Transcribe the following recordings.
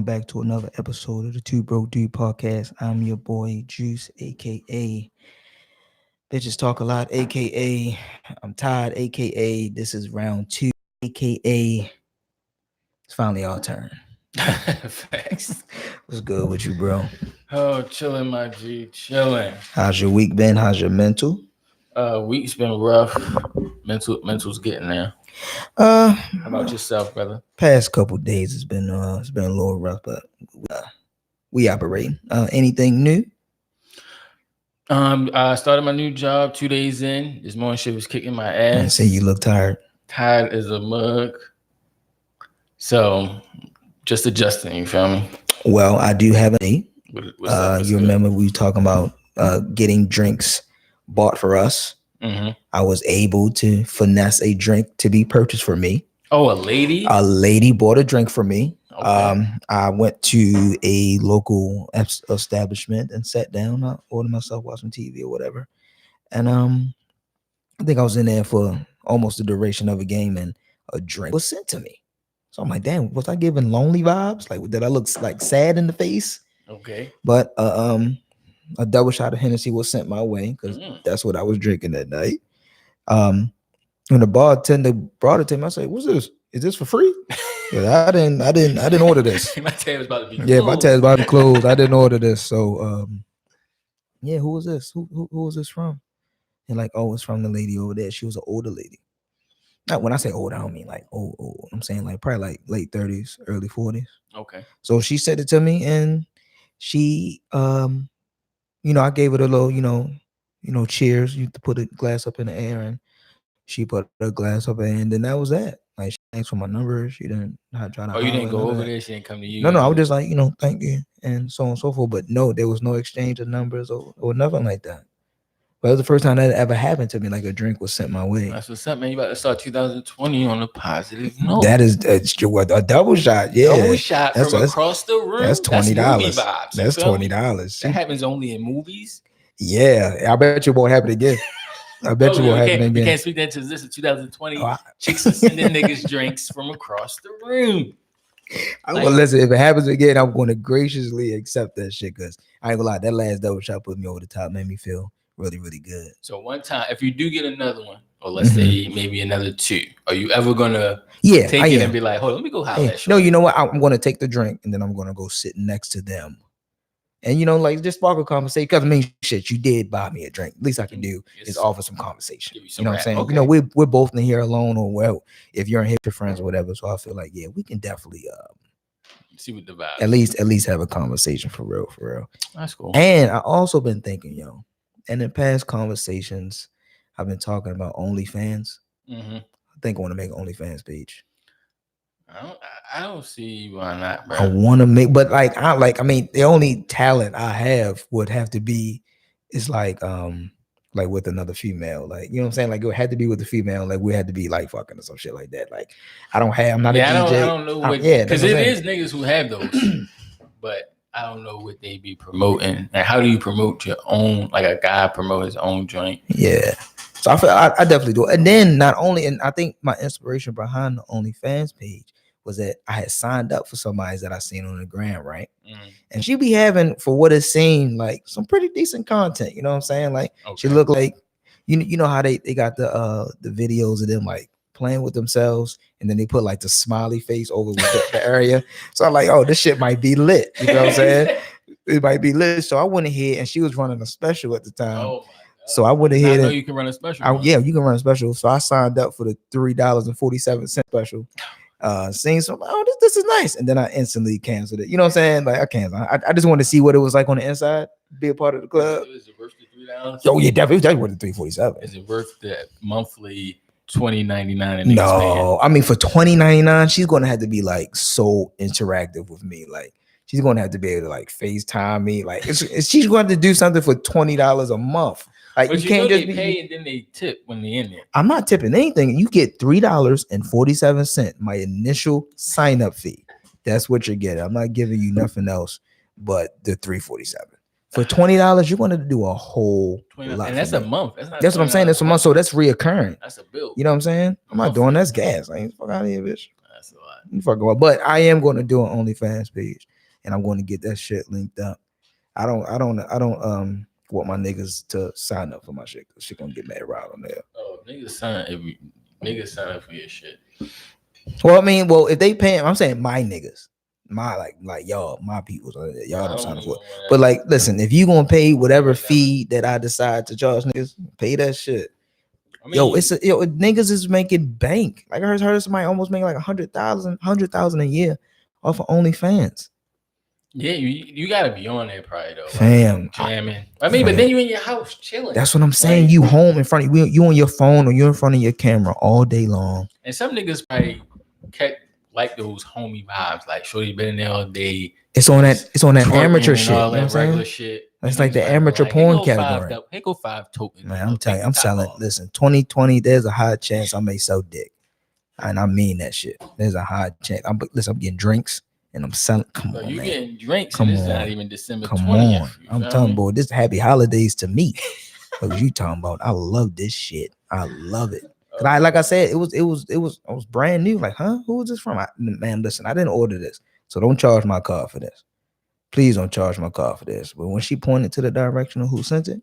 back to another episode of the Two Broke Dude Podcast. I'm your boy Joose, aka Bitches Talk a Lot, aka I'm tired, aka this is round two, aka it's finally our turn. Facts. What's good with you, bro? Oh, chilling, my G, chilling. How's your week been? How's your mental? Week's been rough. Mental's getting there. How about yourself, brother? Past couple days it's been a little rough, but we operating. Anything new? I started my new job 2 days in. This morning shit was kicking my ass. I say you look tired. Tired as a mug. So, just adjusting. You feel me? Well, I do have a. What's you good? Remember we were talking about getting drinks bought for us. Mm-hmm. I was able to finesse a drink to be purchased for me. Oh, a lady? A lady bought a drink for me. Okay. I went to a local establishment and sat down. I ordered myself, watch some TV or whatever. And I think I was in there for almost the duration of a game, and a drink was sent to me. So I'm like, damn, was I giving lonely vibes? Like, did I look like sad in the face? Okay. But a double shot of Hennessy was sent my way because that's what I was drinking that night. When the bartender brought it to me, I said, "What's this? Is this for free?" Yeah, I didn't order this. My tab was about to be closed. Yeah, my tab's about to close. I didn't order this. So yeah, who was this? Who was this from? And like, oh, it's from the lady over there. She was an older lady. Not when I say old, I don't mean like old. I'm saying like probably like late 30s, early 40s. Okay. So she said it to me, and she I gave it a little, cheers. You put a glass up in the air, and she put a glass up, and then that was that. Like, she asked for my number. She didn't try to. Oh, you didn't go over there. She didn't come to you. No, I was just like, thank you, and so on and so forth. But no, there was no exchange of numbers or nothing like that. But it was the first time that ever happened to me. Like, a drink was sent my way. That's what's up, man. You about to start 2020 on a positive note. That's a double shot. Yeah, double shot from across the room. That's $20. That's $20. That happens only in movies. Yeah, I bet you won't happen again. I bet you won't happen again. You can't speak that to this in 2020. Chicks are sending niggas drinks from across the room. Well, listen, if it happens again, I'm going to graciously accept that shit, because I ain't gonna lie, that last double shot put me over the top, made me feel really, really good. So one time, if you do get another one, or let's say maybe another two, are you ever gonna take it and be like, hold on, let me go holler at you? No, you know what? I'm gonna take the drink, and then I'm gonna go sit next to them. And like, just spark a conversation. Because I mean, shit, you did buy me a drink. At least I can do is offer some conversation. You know what I'm saying? Okay. We're both in here alone, or well, if you're in here with your friends or whatever. So I feel like, yeah, we can definitely see what the vibe. At least have a conversation for real. That's cool. And I also been thinking, and in past conversations, I've been talking about OnlyFans. I think I want to make an OnlyFans page. I don't see why not, bro. I want to make, but I mean, the only talent I have would have to be is like with another female, like, you know what I'm saying? Like, it had to be with the female, like we had to be like fucking or some shit like that. Like, I'm not a DJ. I don't know what, because it is niggas who have those, but I don't know what they be promoting. And how do you promote your own, like a guy promote his own joint? Yeah. So I definitely do. And then not only, and I think my inspiration behind the OnlyFans page was that I had signed up for somebody that I seen on the gram, right? And she be having, for what it seemed like, some pretty decent content. You know what I'm saying? Like, she looked like, you know how they got the videos of them like playing with themselves, and then they put like the smiley face over with the area. So I'm like, oh, this shit might be lit. You know what I'm saying? It might be lit. So I went ahead, and she was running a special at the time. Oh, so I went ahead. I know you can run a special. Yeah, you can run a special. So I signed up for the $3.47 special. Seeing some, this is nice, and then I instantly canceled it. You know what I'm saying? Like, I canceled. I just wanted to see what it was like on the inside, be a part of the club. Is it worth the $3? Oh yeah, definitely worth the $3.47. Is it worth the monthly $20.99? No, I mean, for $20.99, she's gonna have to be like so interactive with me. Like, she's gonna have to be able to like FaceTime me. Like, she's going to do something for $20 a month. Like, but you can't just pay and then they tip when they in there. I'm not tipping anything. You get $3.47, my initial sign up fee. That's what you're getting. I'm not giving you nothing else but the $3.47. For $20, you're going to do a whole lot. And that's a month. That's what I'm saying. That's a month. So that's reoccurring. That's a bill. You know what I'm saying? I'm not doing that's gas. I ain't fuck out of here, bitch. That's a lot. You fucking wild. But I am going to do an OnlyFans page, and I'm going to get that shit linked up. I don't want my niggas to sign up for my shit because shit gonna get mad right on there. Oh, niggas sign up for your shit. Well, I mean, if they paying, I'm saying my niggas, my like y'all, my people, y'all don't sign up for it. But like, listen, if you gonna pay whatever fee that I decide to charge niggas, pay that shit. I mean, niggas is making bank. Like I heard somebody almost make like 100,000 a year off of OnlyFans. Yeah, you gotta be on there probably though. Fam, like, jamming. I mean, but then you in your house chilling. That's what I'm saying. Right? You home in front of you on your phone or you in front of your camera all day long. And some niggas probably like those homie vibes. Like, shorty been in there all day. It's on that amateur shit. All you know that regular shit. It's like the amateur porn category. Here go 5 tokens. Man, I'm telling you, I'm selling. Listen, 2020, there's a high chance I may sell dick, and I mean that shit. There's a high chance. I'm getting drinks. And I'm selling. Come on, you man. Getting drinks. Come and on. It's not even December 20th. Come on. I'm telling boy, this happy holidays to me. What you talking about? I love this shit. I love it. Cause like I said, it was brand new. Like, huh? Who is this from? Man, listen, I didn't order this, so don't charge my card for this. Please don't charge my card for this. But when she pointed to the direction of who sent it,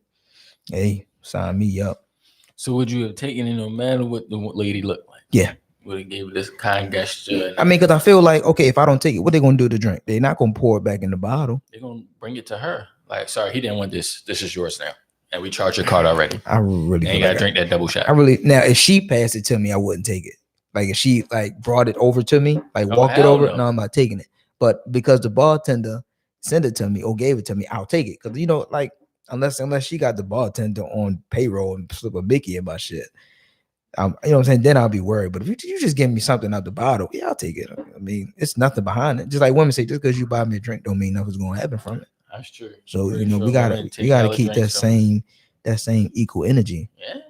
hey, sign me up. So would you have taken it no matter what the lady looked like? Yeah. Would have gave this kind gesture. I mean, because I feel like, okay, if I don't take it, what they gonna do to drink? They're not gonna pour it back in the bottle. They're gonna bring it to her. Like, sorry, he didn't want this. This is yours now, and we charge your card already. I really. And you gotta drink that double shot. Now, if she passed it to me, I wouldn't take it. Like if she like brought it over to me, like walked it over, no, I'm not taking it. But because the bartender sent it to me or gave it to me, I'll take it. Because like unless she got the bartender on payroll and slip a Mickey in my shit. You know what I'm saying? Then I'll be worried. But if you just give me something out the bottle, yeah, I'll take it. I mean, it's nothing behind it. Just like women say, just because you buy me a drink don't mean nothing's gonna happen from it. That's true. So we gotta keep that same equal energy. Yeah.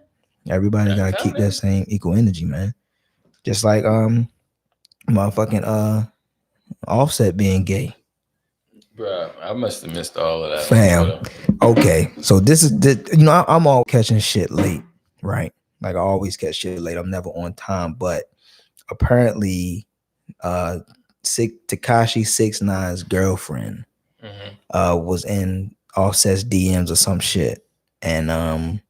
Everybody gotta keep that same equal energy, man. Just like motherfucking Offset being gay. Bro, I must have missed all of that. Fam. Okay. So this is I'm all catching shit late, right? Like I always catch shit late. I'm never on time. But apparently Tekashi 6ix9ine's girlfriend was in Offset's DMs or some shit. And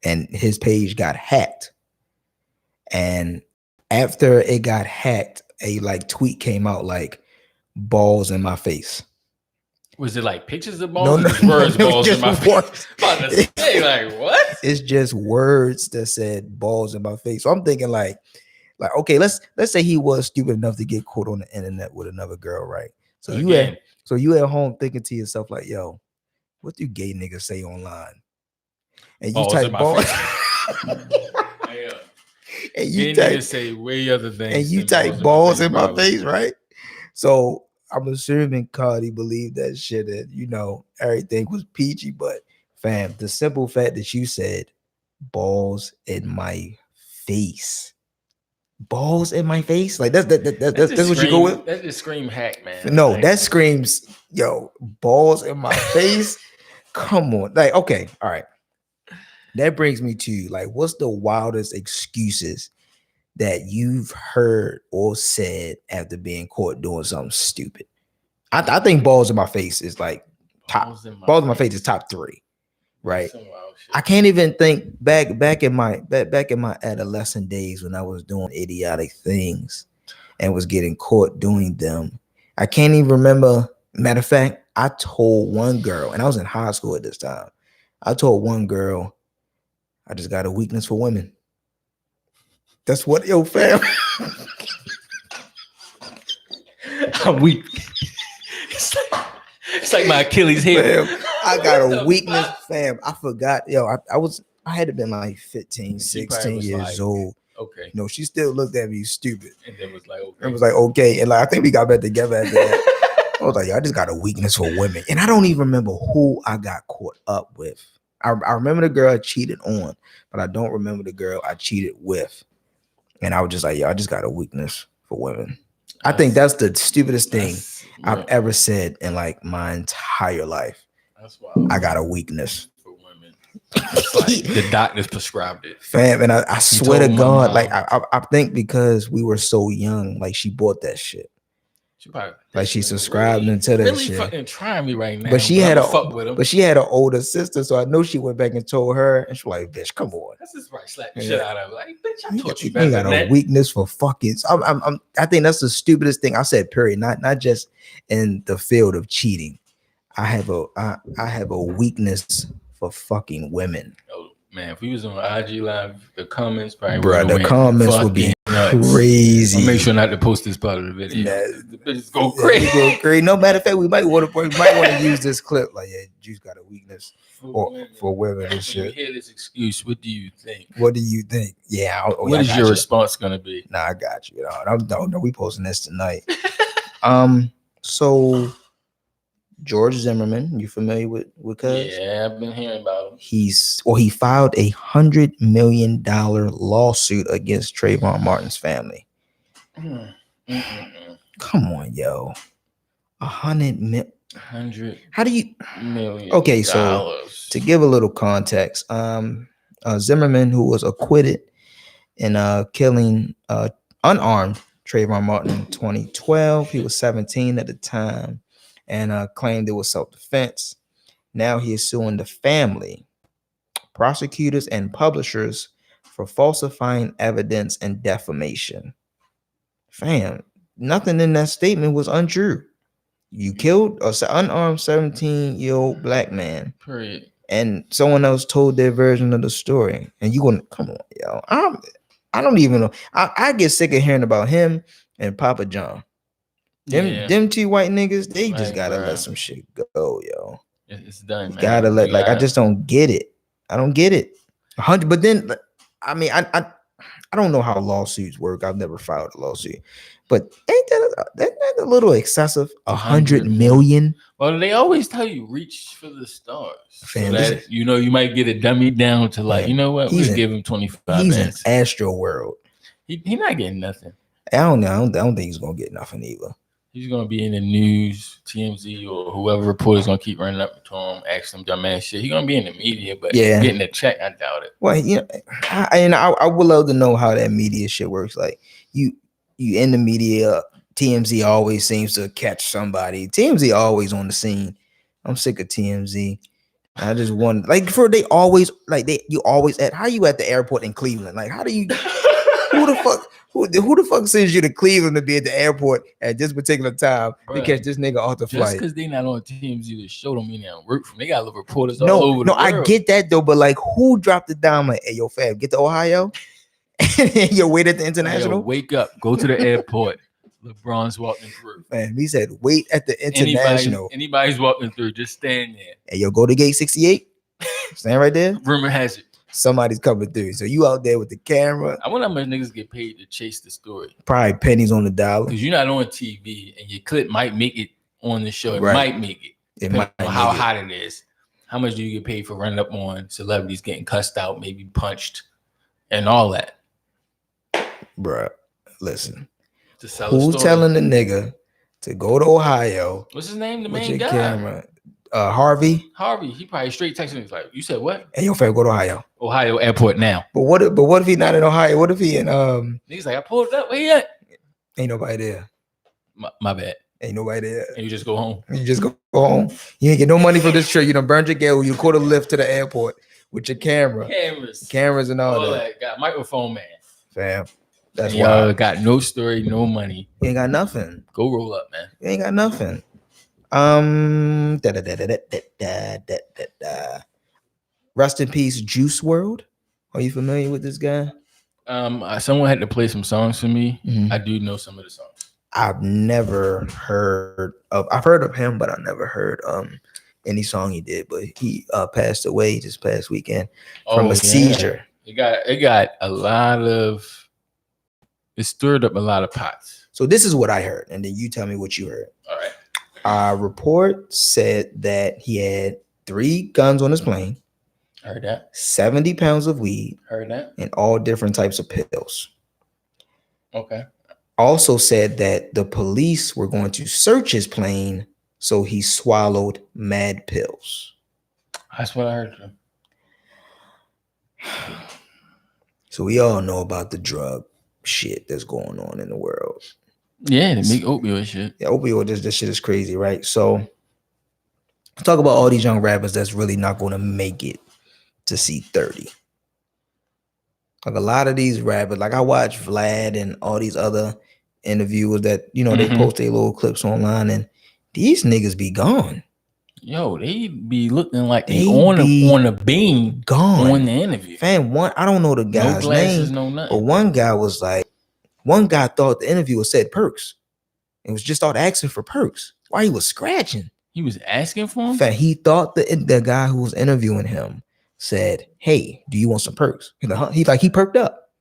his page got hacked. And after it got hacked, a like tweet came out like balls in my face. Was it like pictures of balls? No, words, balls in my face. About to say, like, what? It's just words that said balls in my face. So I'm thinking like, okay, let's say he was stupid enough to get caught on the internet with another girl, right? So you at home thinking to yourself like, yo, what do gay niggas say online? And you type balls. And you type, say way other things. And you type balls in my face, right? So I'm assuming Cardi believed that shit and everything was peachy, but fam, the simple fact that you said balls in my face. Balls in my face? Like that's what you go with? That just scream hack, man. No, that screams, yo, balls in my face. Come on. Like, okay, all right. That brings me to like, what's the wildest excuses that you've heard or said after being caught doing something stupid? I think balls in my face is like balls in my face is top 3, right? I can't even think back in my adolescent days when I was doing idiotic things and was getting caught doing them. I can't even remember. Matter of fact, I told one girl, and I was in high school at this time. I told one girl, I just got a weakness for women. That's what, yo, fam. I'm weak. It's like my Achilles heel. Fam, I got a weakness, fam. I forgot. Yo, I had to been like 15, 16 years old. Okay. No, she still looked at me stupid. And then was like, okay. It was like, okay. And like, I think we got back together after that. I was like, yo, I just got a weakness for women. And I don't even remember who I got caught up with. I remember the girl I cheated on, but I don't remember the girl I cheated with. And I was just like, yo, I just got a weakness for women. I think that's the stupidest thing I've ever said in like my entire life. That's wild. I got a weakness for women. like the doctors prescribed it. Fam, and I swear to God, like I think because we were so young, like she bought that shit. She subscribed into that really shit. Fucking trying me right now. But she had an older sister, so I know she went back and told her, and she was like, "Bitch, come on." That's just right. Slap the shit out of her. Like, bitch, I taught you better. You got a weakness for fucking. I think that's the stupidest thing I said. Period. Not just in the field of cheating. I have a weakness for fucking women. Oh man, if we was on IG Live, the comments probably would be crazy. I'll make sure not to post this part of the video. The bitches go crazy. No matter of fact, we might want to use this clip. Like, yeah, Juice got a weakness for women and shit. When you hear this excuse, what do you think? Yeah. What is your response gonna be? Nah, I got you. No, we posting this tonight. So George Zimmerman, you familiar with Cuz? Yeah, I've been hearing about him. He filed a $100 million lawsuit against Trayvon Martin's family. Come on, yo. $100 million. Okay, so to give a little context, Zimmerman, who was acquitted in killing unarmed Trayvon Martin in 2012, he was 17 at the time, and claimed it was self-defense. Now he is suing the family, prosecutors, and publishers for falsifying evidence and defamation. Fam, nothing in that statement was untrue. You killed an unarmed 17-year-old black man. Period. And someone else told their version of the story. And you gonna come on, yo. I don't even know. I get sick of hearing about him and Papa John. Them two white niggas, they just gotta let some shit go, yo. It's done, man. Gotta let, I just don't get it. I don't get it. 100, but then, I mean, I don't know how lawsuits work. I've never filed a lawsuit, but ain't that a little excessive? 100 million. Well, they always tell you reach for the stars. Fam, so that, you might get a dummy down to like, you know what? We'll give him 25. He's in Astro World. He not getting nothing. I don't know. I don't think he's gonna get nothing either. He's gonna be in the news, TMZ, or whoever reporter's gonna keep running up to him, asking him dumbass shit. He's gonna be in the media, but getting a check, I doubt it. Well, I would love to know how that media shit works. Like you in the media, TMZ always seems to catch somebody. TMZ always on the scene. I'm sick of TMZ. I just want you always at how you at the airport in Cleveland? Like, how do you who the fuck sends you to Cleveland to be at the airport at this particular time to catch this nigga off the flight? Just because they not on TMZ to show them they don't work from. They got little reporters all over the world. I get that though, but like, who dropped it down? Like, hey, yo, fam, get to Ohio. Yo, wait at the international. Wake up, go to the airport. LeBron's walking through. Man, he said, wait at the international. Anybody's walking through, just stand there. Hey, yo, go to gate 68. Stand right there. Rumor has it somebody's coming through. So you out there with the camera. I wonder how much niggas get paid to chase the story. Probably pennies on the dollar. Because you're not on TV and your clip might make it on the show. It might make it. It might on how hot it is. How much do you get paid for running up on celebrities getting cussed out, maybe punched, and all that? Bruh, listen. Who's telling the nigga to go to Ohio? What's his name? The main guy. Camera. Harvey. He probably straight texting me. He's like, you said what? Hey, yo, fam, go to Ohio airport now. But what if he not in Ohio? What if he in He's like, I pulled up. Where you at? Ain't nobody there. My bad. Ain't nobody there. And you just go home. You just go home. You ain't get no money for this trip. You done burned your gas. You caught a lift to the airport with your cameras and all that. Got microphone man. Fam. That's why y'all got no story, no money. You ain't got nothing. Go roll up, man. You ain't got nothing. Rest in peace, Juice WRLD. Are you familiar with this guy? Someone had to play some songs for me. Mm-hmm. I do know some of the songs. I've heard of him, but I never heard any song he did. But he passed away this past weekend from a seizure. It got a lot of. It stirred up a lot of pots. So this is what I heard, and then you tell me what you heard. All right. Our report said that he had 3 guns on his plane. Heard that. 70 pounds of weed. Heard that. And all different types of pills. Okay. Also said that the police were going to search his plane, so he swallowed mad pills. That's what I heard. So we all know about the drug shit that's going on in the world. Yeah, the big opioid shit. Yeah, opioid, this shit is crazy, right? So let's talk about all these young rappers that's really not going to make it to C30. Like a lot of these rappers, like I watch Vlad and all these other interviewers that, you know, they post their little clips online, and these niggas be gone. Yo, they be looking like they on a beam gone on the interview. Fam, I don't know the guy's no glasses, name, no nothing. But one guy was like, one guy thought the interviewer said perks. It was just started asking for perks. Why he was scratching? He was asking for him? Fam, he thought the guy who was interviewing him said, "Hey, do you want some perks?" He perked up.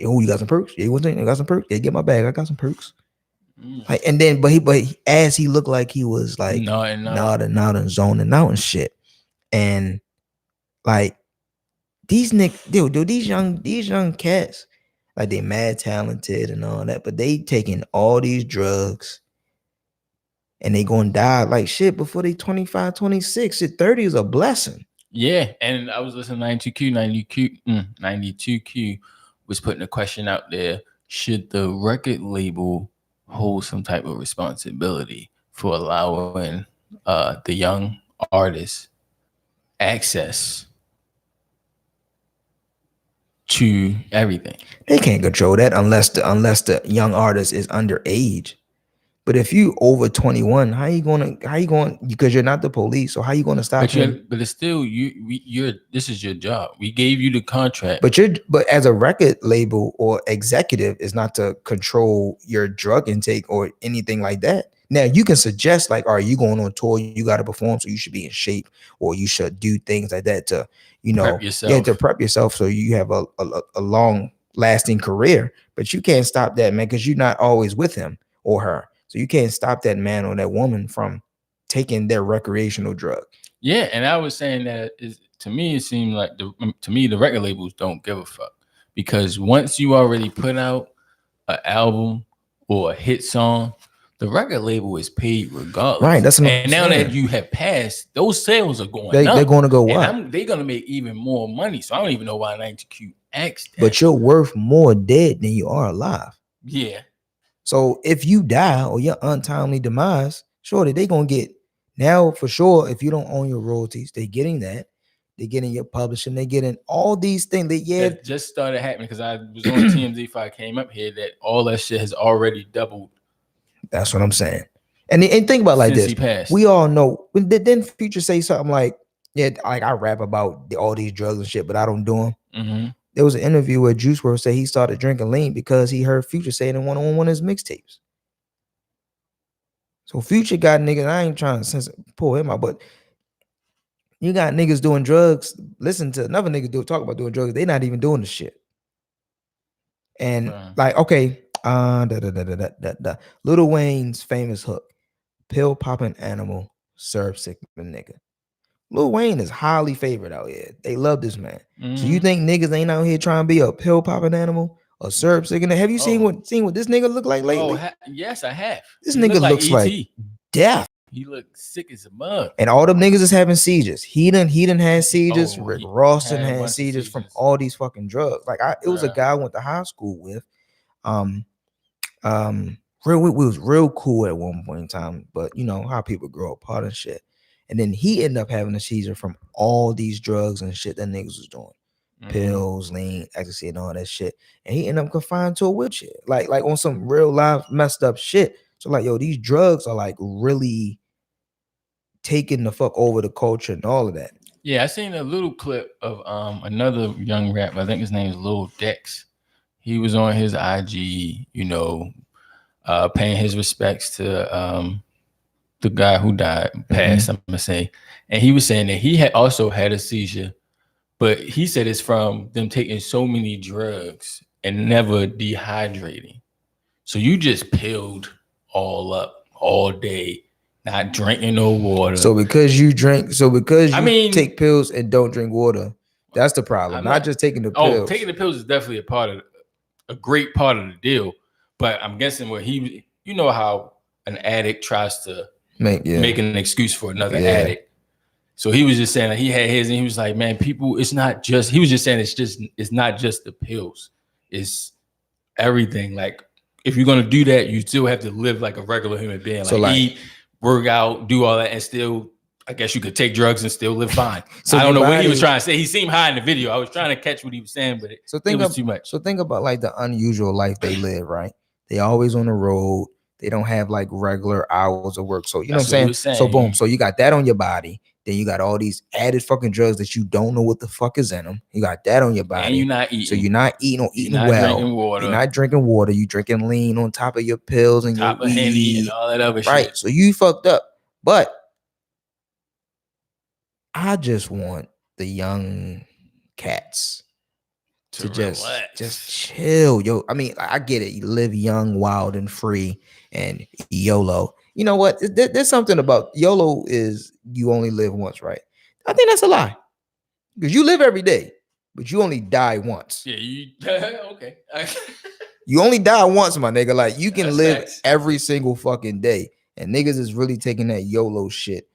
Oh, you got some perks? Yeah, you got some perks? Yeah, get my bag. I got some perks. Like, and then, but as he looked like he was like nodding and zoning out and shit. And like these these young cats, like they mad talented and all that, but they taking all these drugs and they gonna die like shit before they 25, 26. Shit, 30 is a blessing. Yeah, and I was listening to 92Q was putting a question out there. Should the record label hold some type of responsibility for allowing the young artists access to everything? They can't control that unless the young artist is underage. But if you over 21, how you going because you're not the police, so how you going to stop him? But it's still this is your job. We gave you the contract. But as a record label or executive is not to control your drug intake or anything like that. Now you can suggest like, are you going on tour? You got to perform, so you should be in shape, or you should do things like that to, prep yourself. To prep yourself so you have a long lasting career. But you can't stop that, man, because you're not always with him or her. So you can't stop that man or that woman from taking their recreational drug. Yeah, and I was saying that to me, it seemed like the record labels don't give a fuck, because once you already put out an album or a hit song, the record label is paid regardless. Right. That's what I'm now saying. that you have passed, those sales are going up. They're going to go up. They're going to make even more money. So I don't even know why 92Q asked that. But you're worth more dead than you are alive. Yeah. So if you die or your untimely demise, surely they're going to get, now for sure, if you don't own your royalties, they're getting that. They're getting your publishing. They're getting all these things. That just started happening because I was on TMZ before I came up here, that all that shit has already doubled. That's what I'm saying. And think about like this. We all know. Didn't Future say something like, yeah, like I rap about all these drugs and shit, but I don't do them. Mm-hmm. There was an interview where Joose WRLD said he started drinking lean because he heard Future say it on one of his mixtapes. So Future got niggas, I ain't trying to pull him out, but you got niggas doing drugs. Listen to another nigga talk about doing drugs. They not even doing the shit. And like, okay, Lil Wayne's famous hook, pill popping animal, syrup sipping nigga. Lil Wayne is highly favored out here. They love this man. Mm-hmm. So you think niggas ain't out here trying to be a pill popping animal, a syrup sipping? Have you seen what this nigga look like lately? Yes, I have. This nigga looks like death. He looks sick as a mug. And all them niggas is having seizures. He done had seizures. Rick Ross had seizures from all these fucking drugs. Like it was a guy I went to high school with. We was real cool at one point in time, but you know how people grow apart and shit. And then he ended up having a seizure from all these drugs and shit that niggas was doing. Mm-hmm. Pills, lean, ecstasy, and all that shit. And he ended up confined to a wheelchair. Like on some real life messed up shit. So like, yo, these drugs are like really taking the fuck over the culture and all of that. Yeah, I seen a little clip of another young rapper. I think his name is Lil Dex. He was on his IG, paying his respects to the guy who died, passed, I'm gonna say. And he was saying that he had also had a seizure, but he said it's from them taking so many drugs and never dehydrating. So you just pilled all up all day, not drinking no water. So because you take pills and don't drink water, that's the problem. Not just taking the pills. Oh, taking the pills is definitely a great part of the deal. But I'm guessing how an addict tries to make an excuse for another addict. So he was just saying he had his, and he was like, man, people, it's not just. He was just saying it's not just the pills, it's everything. Like if you're gonna do that, you still have to live like a regular human being. So, like eat, work out, do all that, and still, I guess you could take drugs and still live fine. So I don't know what he was trying to say. He seemed high in the video. I was trying to catch what he was saying, but it was too much. So think about like the unusual life they live, right? They always on the road. They don't have like regular hours of work. So you know what I'm saying? So boom. So you got that on your body. Then you got all these added fucking drugs that you don't know what the fuck is in them. You got that on your body. And you're not eating. So you're not eating or eating well. You're not drinking water. You drinking lean on top of your pills and top of Henny and all that other shit. Right. So you fucked up. But I just want the young cats to just chill. Yo, I mean, I get it. You live young, wild, and free, and YOLO. You know what? There's something about YOLO is you only live once, right? I think that's a lie. Because you live every day, but you only die once. Yeah, you okay. You only die once, my nigga. Like you can live every single fucking day. And niggas is really taking that YOLO shit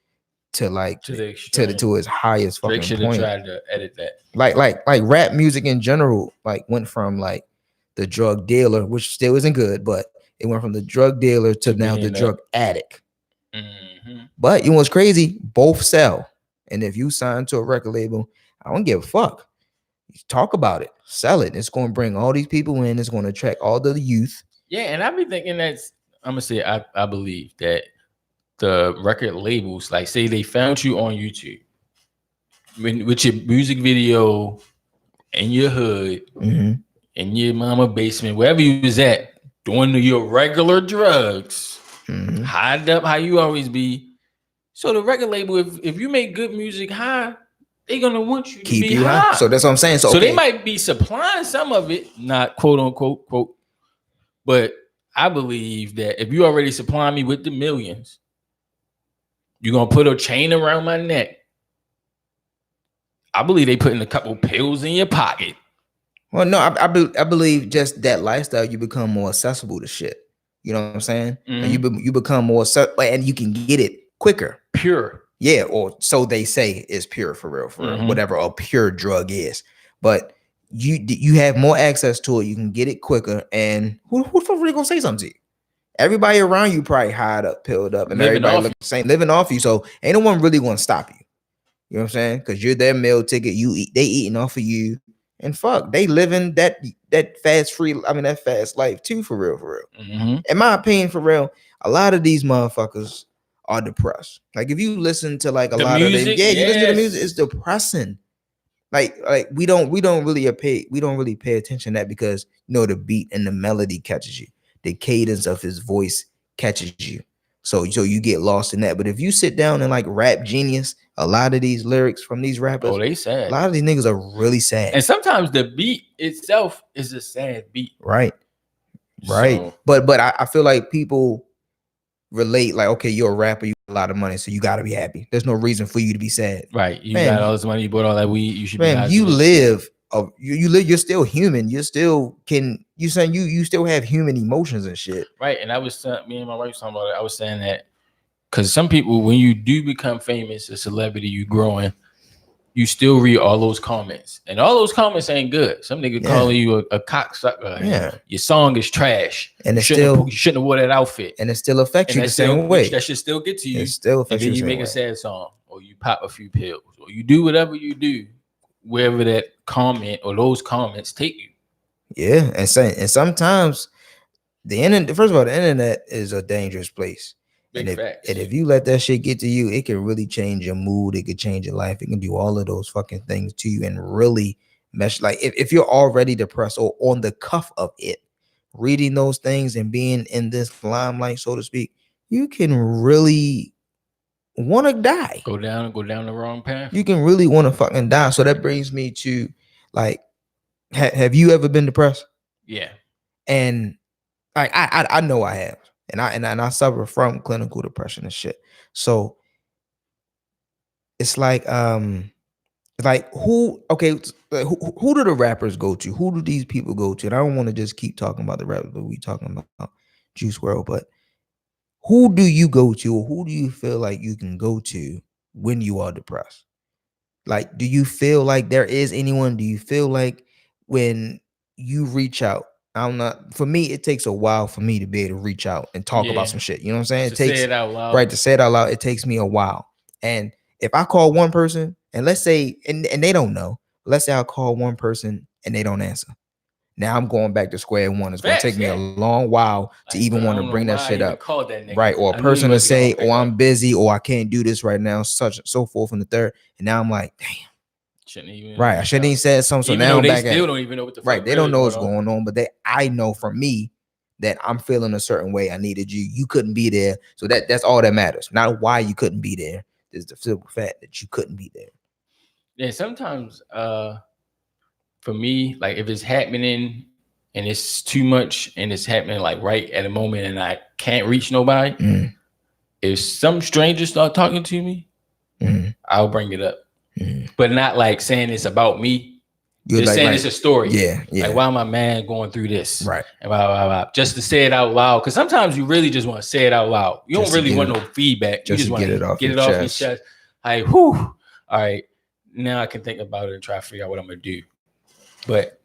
to like to its highest fucking Drake should have tried to edit that. Like rap music in general, like went from like the drug dealer, which still isn't good, but it went from the drug dealer to now the drug addict. Mm-hmm. But you know what's crazy? Both sell. And if you sign to a record label, I don't give a fuck. You talk about it, sell it. It's going to bring all these people in. It's going to attract all the youth. Yeah, and I be thinking I'm gonna say I believe that the record labels, like say they found you on YouTube with your music video in your hood, in your mama basement, wherever you was at, doing your regular drugs, hide up how you always be. So the record label, if you make good music high, they're gonna want you to keep be high. So that's what I'm saying. So they might be supplying some of it, not quote unquote quote, but I believe that if you already supply me with the millions, you're gonna put a chain around my neck. I believe they putting a couple pills in your pocket. Well, no, I believe just that lifestyle, you become more accessible to shit. You know what I'm saying? And you become more and you can get it quicker. Pure. Yeah, or so they say is pure for real, whatever a pure drug is. But you have more access to it. You can get it quicker. And who the fuck really gonna say something to you? Everybody around you probably high up, pilled up, and everybody looking the same, living off you. So ain't no one really gonna stop you. You know what I'm saying? Because you're their meal ticket. They eating off of you. And fuck, they living that fast life too, for real. In my opinion, for real, a lot of these motherfuckers are depressed. Like if you listen to like a lot of them, you listen to the music, it's depressing. Like we don't really pay attention to that because you know the beat and the melody catches you, the cadence of his voice catches you. So you get lost in that. But if you sit down and like Rap Genius, a lot of these lyrics from these rappers, they sad. A lot of these niggas are really sad. And sometimes the beat itself is a sad beat. Right. So. But I feel like people relate like, okay, you're a rapper, you got a lot of money, so you got to be happy. There's no reason for you to be sad. Right. You got all this money, you bought all that weed, you should be happy. You live, you're still human. You still can, you saying you still have human emotions and shit. Right. And me and my wife was talking about it. I was saying that because some people, when you do become famous, a celebrity, you growing, you still read all those comments. And all those comments ain't good. Some nigga calling you a cocksucker. Yeah. Your song is trash. And you shouldn't have wore that outfit. And it still affects you the same way. That should still get to you. It still affects you. And then you make a sad song, or you pop a few pills, or you do whatever you do, wherever that comment or those comments take you. Yeah. And sometimes the internet, first of all, the internet is a dangerous place. And if you let that shit get to you, it can really change your mood. It could change your life. It can do all of those fucking things to you and really mesh. Like if you're already depressed or on the cuff of it, reading those things and being in this limelight, so to speak, you can really want to die. Go down the wrong path. You can really want to fucking die. So that brings me to like, have you ever been depressed? Yeah. And I know I have. And I suffer from clinical depression and shit. So it's like who do the rappers go to? Who do these people go to? And I don't want to just keep talking about the rappers, but we talking about Juice WRLD. But who do you go to, or who do you feel like you can go to when you are depressed? Like, do you feel like there is anyone? Do you feel like when you reach out, I'm not, for me, it takes a while for me to be able to reach out and talk about some shit. You know what I'm saying? It takes, say it out loud. Right, to say it out loud, it takes me a while. And if I call one person and let's say, and they don't know, let's say I call one person and they don't answer. Now I'm going back to square one. It's going to take me a long while to even want to bring that shit up. Right. Or a person to say, oh, I'm busy, or I can't do this right now, such and so forth and the third. And now I'm like, damn. Right. I shouldn't even said something. So now I'm back still don't even know what the fuck. Right. They don't know what's going on, but I know for me that I'm feeling a certain way. I needed you. You couldn't be there. So that's all that matters. Not why you couldn't be there. It's the simple fact that you couldn't be there. Yeah. Sometimes, for me, like if it's happening and it's too much and it's happening like right at a moment and I can't reach nobody, if some strangers start talking to me, I'll bring it up. But not like saying it's about me. Just like, saying it's a story. Yeah. Like, why my man going through this? Right. And blah, blah, blah. Just to say it out loud. Because sometimes you really just want to say it out loud. You don't really want no feedback. You just want to get it off your chest. Like, whew. All right. Now I can think about it and try to figure out what I'm going to do. But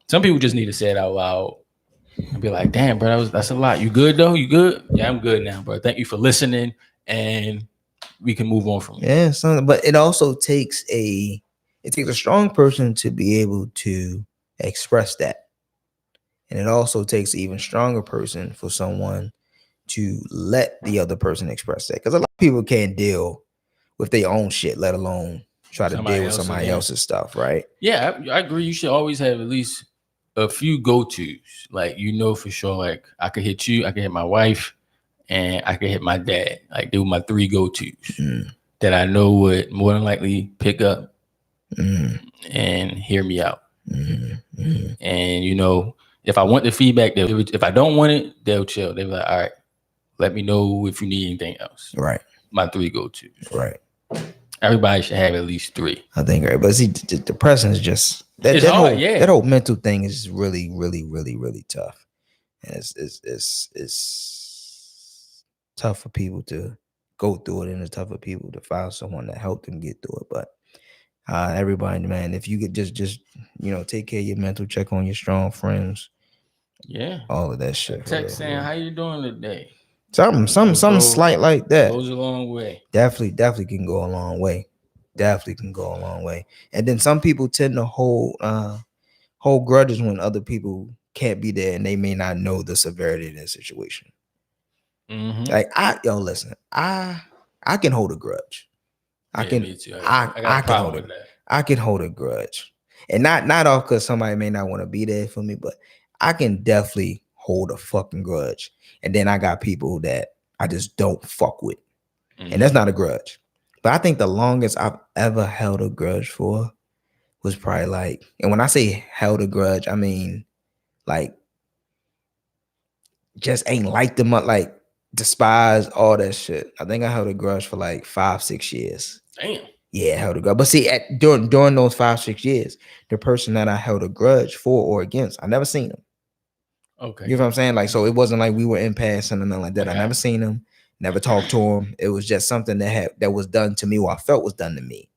some people just need to say it out loud and be like, damn, bro, that's a lot. You good though? You good? Yeah, I'm good now, bro. Thank you for listening. And we can move on from it. Yeah, but it also takes a strong person to be able to express that. And it also takes an even stronger person for someone to let the other person express that. Because a lot of people can't deal with their own shit, let alone try to deal with somebody else's stuff, right? Yeah, I agree. You should always have at least a few go-tos. Like, you know, for sure, like I could hit you, I could hit my wife, and I could hit my dad. Like, they were my 3 go-tos that I know would more than likely pick up and hear me out. And, you know, if I want the feedback, if I don't want it, they'll chill. They'll be like, all right, let me know if you need anything else. Right. My 3 go-tos. Right. Everybody should have at least 3. I think, right. But see, depression is just that whole mental thing is really, really, really, really tough. And it's tough for people to go through it, and it's tough for people to find someone to help them get through it. But everybody, man, if you could just take care of your mental, check on your strong friends. Yeah. All of that shit. Text saying, how you doing today? Something slight like that goes a long way. Definitely can go a long way. And then some people tend to hold grudges when other people can't be there, and they may not know the severity of their situation. Like listen, I can hold a grudge. Me too. I can hold a grudge, and not off because somebody may not want to be there for me, but I can definitely hold a fucking grudge. And then I got people that I just don't fuck with. And that's not a grudge. But I think the longest I've ever held a grudge for was probably like, and when I say held a grudge, I mean like just ain't liked them up, like despise all that shit. I think I held a grudge for like 5-6 years. Damn. Yeah, I held a grudge. But see, during those 5-6 years, the person that I held a grudge for or against, I never seen them. Okay. You know what I'm saying? Like, so it wasn't like we were in passing or nothing like that. I never seen him, never talked to him. It was just something that was done to me, or I felt was done to me.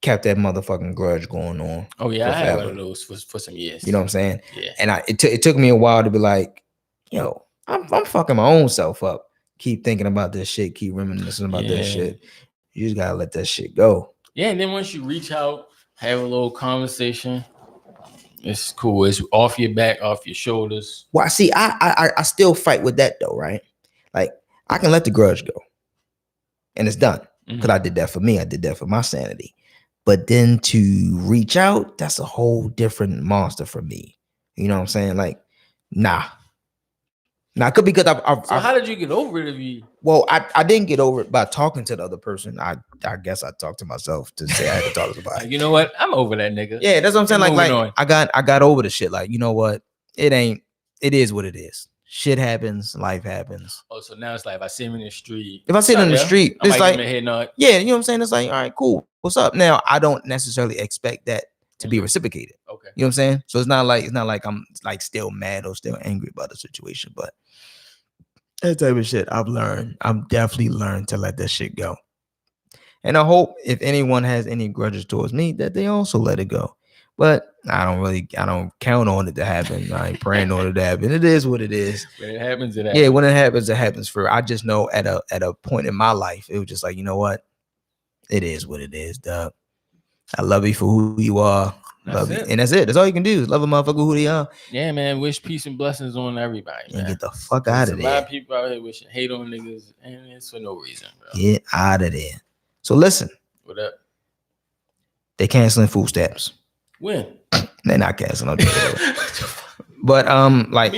Kept that motherfucking grudge going on. Oh yeah, I had one of those for some years. You know what I'm saying? Yeah. And it took me a while to be like, yo, I'm fucking my own self up. Keep thinking about this shit. Keep reminiscing about this shit. You just gotta let that shit go. Yeah, and then once you reach out, have a little conversation. It's cool. It's off your back, off your shoulders. Well, see, I still fight with that though, right? Like, I can let the grudge go, and it's done because I did that for me. I did that for my sanity. But then to reach out, that's a whole different monster for me. You know what I'm saying? Like, nah. Could because So how did you get over it? If you? Well, I didn't get over it by talking to the other person. I guess I talked to myself to say I had to talk to somebody. You know what? I'm over that nigga. Yeah, that's what I'm saying. Like I got over the shit. Like, you know what? It is what it is. Shit happens, life happens. Oh, so now it's like if I see him in the street. If I see him in the street, it's like, head nod. Yeah, you know what I'm saying? It's like, all right, cool. What's up? Now, I don't necessarily expect that to be reciprocated. Okay. You know what I'm saying? So it's not like I'm like still mad or still angry about the situation, but that type of shit I've definitely learned to let that shit go. And I hope if anyone has any grudges towards me, that they also let it go. But I don't count on it to happen. I ain't praying on it to happen. It is what it is. When it happens, it happens. Yeah, when it happens for. I just know at a point in my life, it was just like, you know what? It is what it is, dog. I love you for who you are. Love you. And that's it. That's all you can do is love a motherfucker who they are. Yeah, man. Wish peace and blessings on everybody, man. And get the fuck out of there. A lot of people out here wishing hate on niggas, and it's for no reason, bro. Get out of there. So listen. What up? They canceling food stamps. When? They're not canceling. But like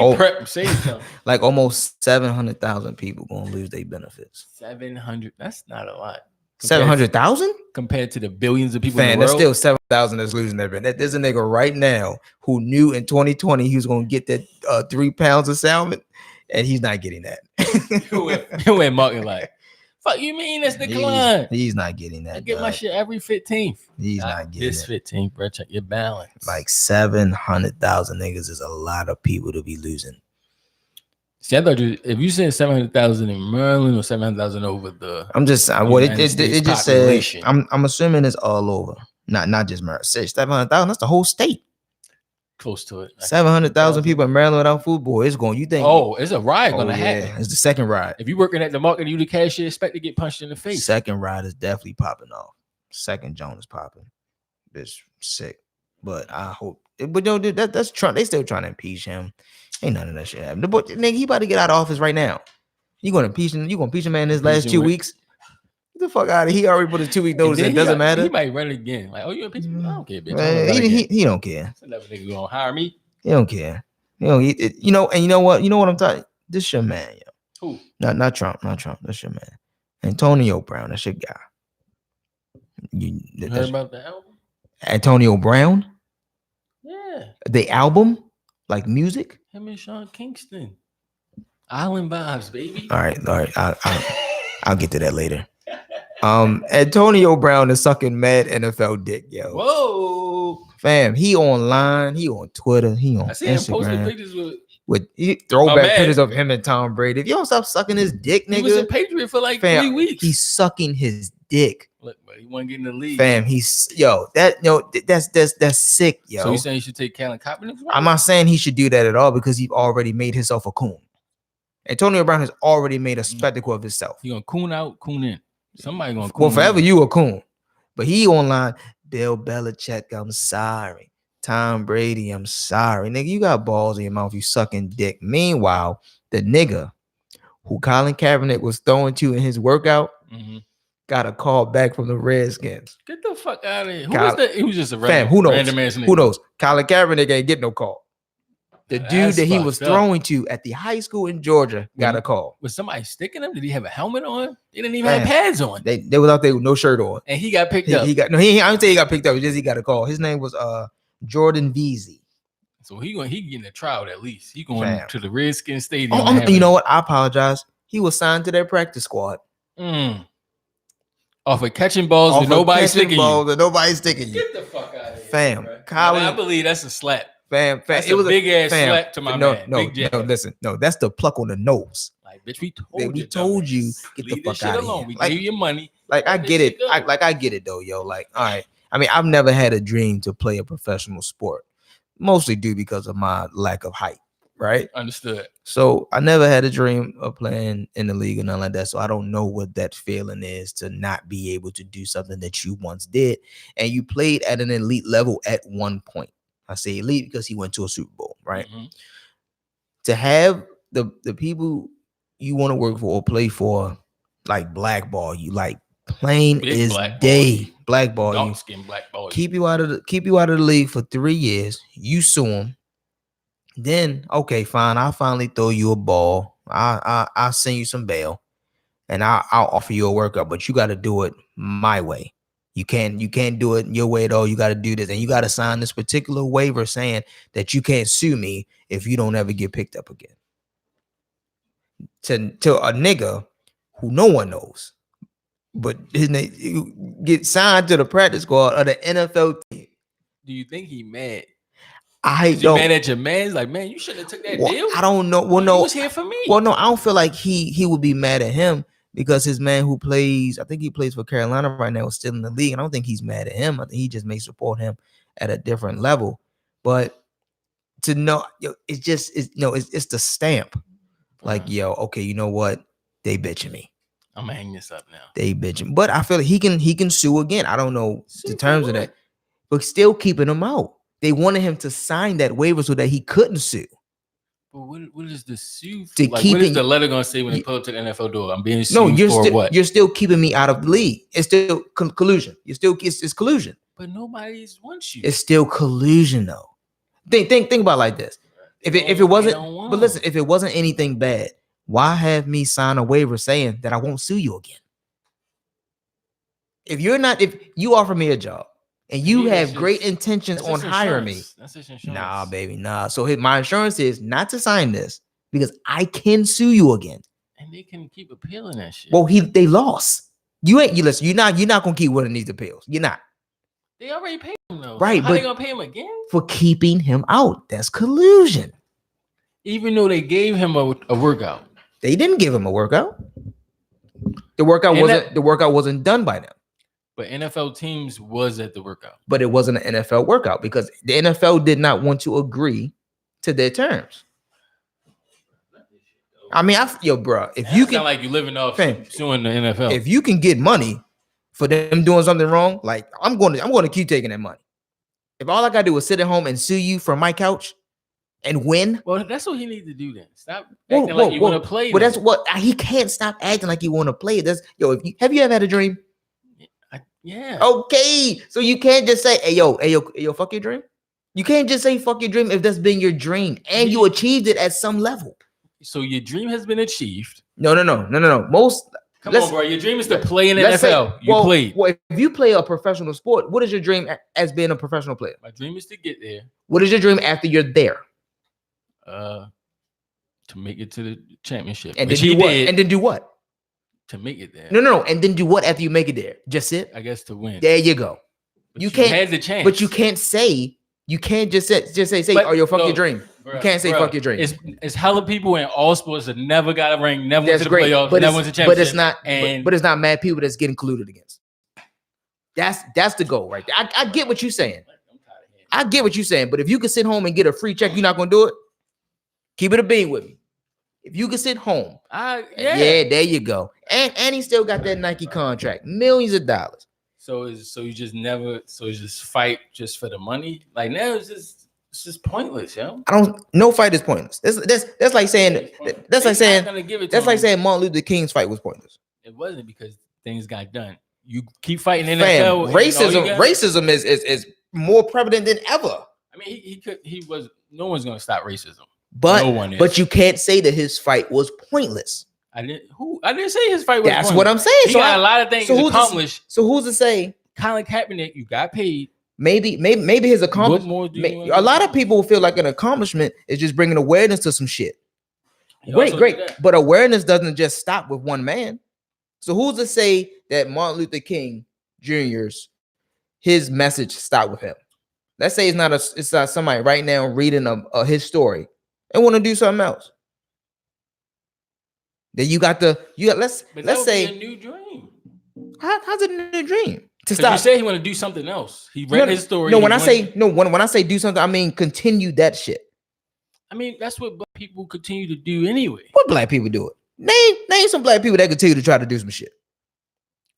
almost 700,000 people gonna lose their benefits. 700. That's not a lot. 700,000 compared to the billions of people. In the world? That's still 7,000 that's losing their benefits. There's a nigga right now who knew in 2020 he was gonna get that 3 pounds of salmon, and he's not getting that. He went marking like, fuck you mean that's decline? He's not getting that. I get my shit every 15th. He's not getting this 15th, bro. Check your balance. Like 700,000 niggas is a lot of people to be losing. See, I thought if you said 700,000 in Maryland or 700,000 over the, I'm just it just said. I'm assuming it's all over, not just Maryland. 700,000. That's the whole state. Close to it. 700,000 people in Maryland without food. Boy, it's going. You think? Oh, it's a riot gonna happen. It's the second ride. If you working at the market, you the cashier, expect to get punched in the face. Second ride is definitely popping off. Second Joan is popping. It's sick. But I hope. But don't do that. That's Trump. They still trying to impeach him. Ain't none of that shit happening. But nigga, he about to get out of office right now. You gonna impeach him? You gonna impeach him man in his last 2 weeks? Get the fuck out of here. He already put a 2-week notice. It doesn't matter. He might run again. Like, oh, you impeach me? I don't care, bitch. Man, he don't care. Another nigga gonna hire me. He don't care. You know, and you know what? You know what I'm talking. This your man, yo. Who? Not Trump. Not Trump. That's your man. Antonio Brown. That's your guy. You heard about the album? Antonio Brown? Yeah. The album? Like music? Him and Sean Kingston. Island vibes, baby. All right. I'll get to that later. Antonio Brown is sucking mad NFL dick, yo. Whoa. Fam, he online, he on Twitter, he on Instagram. Pictures with throwback pictures of him and Tom Brady. If you don't stop sucking his dick, nigga. He was a Patriot for like 3 weeks. He's sucking his dick. Look, but he wasn't getting the league. Fam, that's sick, yo. So you saying he should take Colin Kaepernick? I'm not saying he should do that at all because he already made himself a coon. Antonio Brown has already made a spectacle of himself. He gonna coon out, coon in. Somebody gonna coon. Well, forever you a coon, but he online. Bill Belichick, I'm sorry. Tom Brady, I'm sorry. Nigga, you got balls in your mouth, you sucking dick. Meanwhile, the nigga who Colin Kaepernick was throwing to in his workout got a call back from the Redskins. Get the fuck out of here. Who was that? He was just a random, who knows? Random ass nigga. Who knows? Colin Kaepernick ain't get no call. The dude that he was throwing to at the high school in Georgia got a call. Was somebody sticking him? Did he have a helmet on? They didn't even have pads on. They was out there with no shirt on. And he got picked up. I didn't say he got picked up. He got a call. His name was Jordan Veazey. So he getting a trial at least. He going to the Redskins Stadium. You know what? I apologize. He was signed to their practice squad. Off of catching balls that nobody's sticking you. Get the fuck out of here. Fam. I believe that's a slap. Fam, that's a big ass slap to my man. Listen, that's the pluck on the nose. Like, bitch, we told you, get the fuck out of here. We gave you your money. Like, I get it. I get it though, yo. Like, all right. I mean, I've never had a dream to play a professional sport, mostly due because of my lack of height. Right. Understood. So I never had a dream of playing in the league or nothing like that. So I don't know what that feeling is to not be able to do something that you once did, and you played at an elite level at one point. I say elite because he went to a Super Bowl, right? To have the people you want to work for or play for, like blackball you, like plain is day, blackball you, blackball keep you out of the league for 3 years. You sue him, then okay, fine. I'll finally throw you a ball. I'll send you some bail, and I'll offer you a workout, but you got to do it my way. You can't do it your way at all. You got to do this, and you got to sign this particular waiver saying that you can't sue me if you don't ever get picked up again. To a nigga who no one knows, but his name get signed to the practice squad of the NFL team. Do you think he mad? I don't. Mad at your man? Like, man, you shouldn't have took that deal. I don't know. Well, no, he was here for me. Well, no, I don't feel like he would be mad at him because his man who plays, I think he plays for Carolina right now, is still in the league. And I don't think he's mad at him. I think he just may support him at a different level. But to know, it's just it's the stamp. Like, okay, you know what? They bitching me. I'm gonna hang this up now. They bitching, but I feel like he can sue again. I don't know the terms of that, but still keeping him out. They wanted him to sign that waiver so that he couldn't sue. But what is the sue for? To like, keep what is it, the letter gonna say when they pull up to the NFL door? I'm being sued no, you're for still, what? You're still keeping me out of the league. It's still collusion. It's collusion. But nobody wants you. It's still collusion though. Think about it like this. If it wasn't, but listen, if it wasn't anything bad, why have me sign a waiver saying that I won't sue you again? If you offer me a job and you have great intentions on hiring me, nah, baby, nah. So my insurance is not to sign this because I can sue you again. And they can keep appealing that shit. Well, they lost. Listen. You're not gonna keep winning these appeals. You're not. They already paid him though. Right? So how they gonna pay him again for keeping him out? That's collusion. Even though they gave him a workout, they didn't give him a workout. The workout wasn't done by them. But NFL teams was at the workout. But it wasn't an NFL workout because the NFL did not want to agree to their terms. I mean, bro, if you can, sound like you living off suing the NFL. If you can get money for them doing something wrong, like I'm going to keep taking that money. If all I gotta do is sit at home and sue you from my couch and win, well, that's what he needs to do. Then stop acting like you want to play. But that's what he can't stop acting like you want to play. That's have you ever had a dream? Yeah. Okay, so you can't just say, hey yo, fuck your dream. You can't just say fuck your dream if that's been your dream and you achieved it at some level. So your dream has been achieved. No. Most. Come on, bro. Your dream is to play in the NFL. You played. Well, if you play a professional sport, what is your dream as being a professional player? My dream is to get there. What is your dream after you're there? To make it to the championship. And then do what? And then do what? To make it there. No. And then do what after you make it there? Just sit? I guess to win. There you go. But you can't had the chance. But you can't say, oh, yo, fuck your dream. Bruh, you can't say fuck your dream. It's hella people in all sports that never got a ring, never went to the playoffs, never went to championship. But it's not but it's not mad people that's getting colluded against. That's the goal right there. I get what you're saying. I get what you're saying, but if you can sit home and get a free check, you're not gonna do it. Keep it a bean with me. If you can sit home, yeah, there you go. And he still got that Nike contract, millions of dollars. So you just fight just for the money? Like now it's just pointless, yo. No fight is pointless. That's like saying Martin Luther King's fight was pointless. It wasn't because things got done. You keep fighting in the NFL. Racism is more prevalent than ever. I mean, no one's gonna stop racism. But you can't say that his fight was pointless. I didn't say his fight was That's pointless. What I'm saying. He got a lot of things accomplished. So who's to say? Colin Kaepernick, you got paid. Maybe his accomplishment. A lot of people feel like an accomplishment is just bringing awareness to some shit. Great. But awareness doesn't just stop with one man. So who's to say that Martin Luther King Jr.'s his message stopped with him? Let's say it's not somebody right now reading his story and want to do something else. Then let's say a new dream. How's it a new dream? To stop. You say he want to do something else. He read his story. When I say do something, I mean continue that shit. I mean that's what black people continue to do anyway. What black people do it? Name some black people that continue to try to do some shit.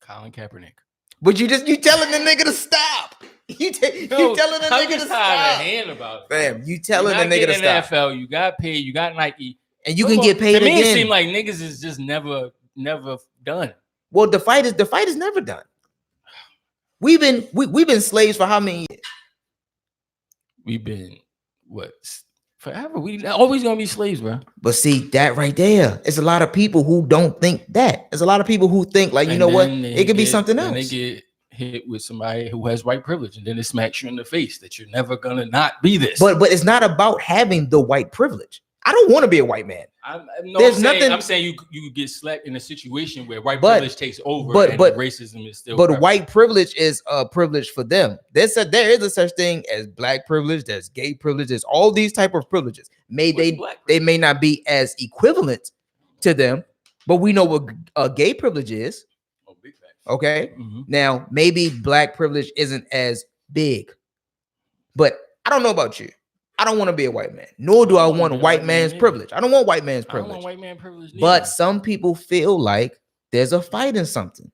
Colin Kaepernick. But you telling the nigga to stop. You telling the nigga to stop. Hand about it. Fam, you telling the nigga to stop. NFL, you got paid, you got Nike, and you can get paid again. To me, it seems like niggas is just never done. Well, the fight is never done. We've been slaves for how many years? We've been forever. We always gonna be slaves, bro. But see that right there, it's a lot of people who don't think that. There's a lot of people who think like, it could be something else. They get hit with somebody who has white privilege, and then it smacks you in the face that you're never gonna not be this. But it's not about having the white privilege. I don't want to be a white man. I'm saying you get slapped in a situation where white privilege takes over, and racism is still. But white privilege is a privilege for them. There is a such thing as black privilege. There's gay privilege. There's all these type of privileges. They may not be as equivalent to them, But we know what gay privilege is. Oh, big facts. Okay. Now, maybe black privilege isn't as big, but I don't know about you. I don't want to be a white man, nor do I want white man's privilege. I don't want white man's privilege. I don't want white man privilege. But some people feel like there's a fight in something.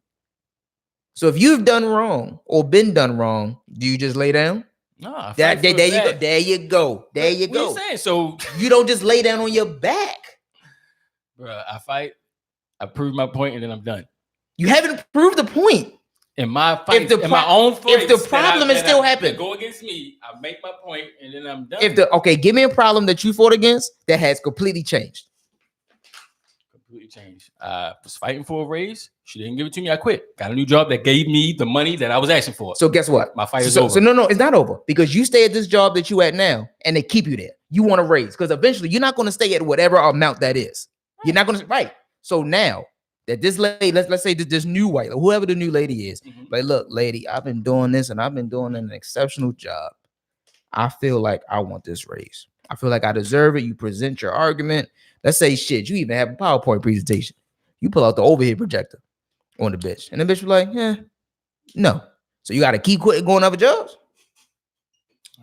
So if you've done wrong or been done wrong, do you just lay down? No, there you go. There you go. There you go. What you saying? So you don't just lay down on your back. Bro, I fight, I prove my point, and then I'm done. You haven't proved the point. In my fight, in my own fight, if the problem is still happening, go against me, I make my point, and then I'm done. Okay, give me a problem that you fought against that has completely changed. Completely changed. I was fighting for a raise. She didn't give it to me. I quit. Got a new job that gave me the money that I was asking for. So guess what? My fight is over. So no, it's not over because you stay at this job that you at now, and they keep you there. You want to raise because eventually you're not going to stay at whatever amount that is. You're not going to right. So now that this lady, let's say this new white, whoever the new lady is, like, look, lady, I've been doing this and I've been doing an exceptional job. I feel like I want this raise. I feel like I deserve it. You present your argument. Let's say shit. You even have a PowerPoint presentation. You pull out the overhead projector on the bitch, and the bitch was like, "Yeah, no." So you got to keep quitting going other jobs.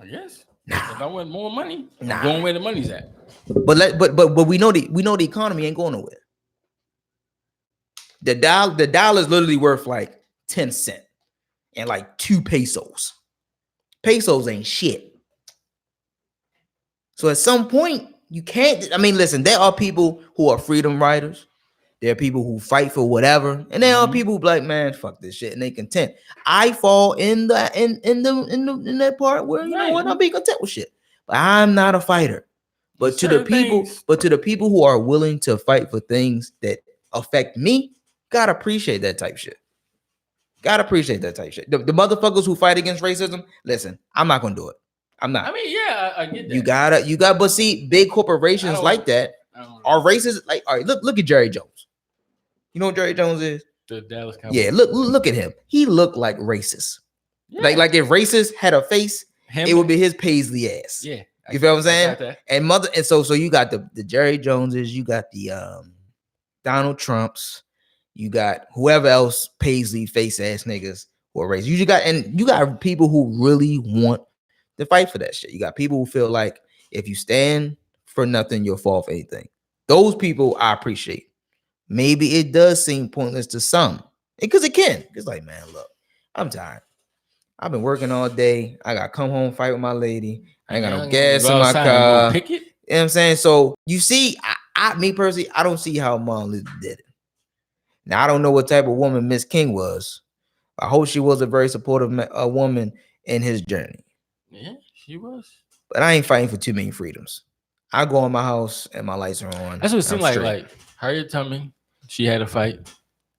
I guess. If I want more money, I'm going where the money's at. But we know the economy ain't going nowhere. The dollar is literally worth like 10 cents and like 2 pesos. Pesos ain't shit. So at some point you can't. I mean, listen. There are people who are freedom riders. There are people who fight for whatever, and there are people who be like, man, fuck this shit, and they content. I fall in that part where you know what, I'll be content with shit. But I'm not a fighter. But to the people who are willing to fight for things that affect me, gotta appreciate that type shit. Gotta appreciate that type shit. The motherfuckers who fight against racism, listen, I'm not gonna do it. I'm not. I mean, yeah, I get that. You got, but see, big corporations like that are racist. Like, all right, look at Jerry Jones. You know what Jerry Jones is? The Dallas Cowboys. Yeah, look at him. He looked like racist. Yeah. Like if racist had a face, it would be his Paisley ass. Yeah. You feel what I'm saying? And so you got the Jerry Joneses, you got the Donald Trumps, you got whoever else Paisley face ass niggas who are racist. You got people who really want to fight for that shit. You got people who feel like if you stand for nothing, you'll fall for anything. Those people I appreciate. Maybe it does seem pointless to some, because it can. It's like, man, look, I'm tired. I've been working all day. I got to come home, fight with my lady. I ain't got no gas in my car. You know what I'm saying? So you see, me personally, I don't see how Mom did it. Now, I don't know what type of woman Miss King was. I hope she was a very supportive woman in his journey. Yeah, she was. But I ain't fighting for too many freedoms. I go in my house and my lights are on. That's what it seemed like. Like, Harriet Tubman, she had a fight,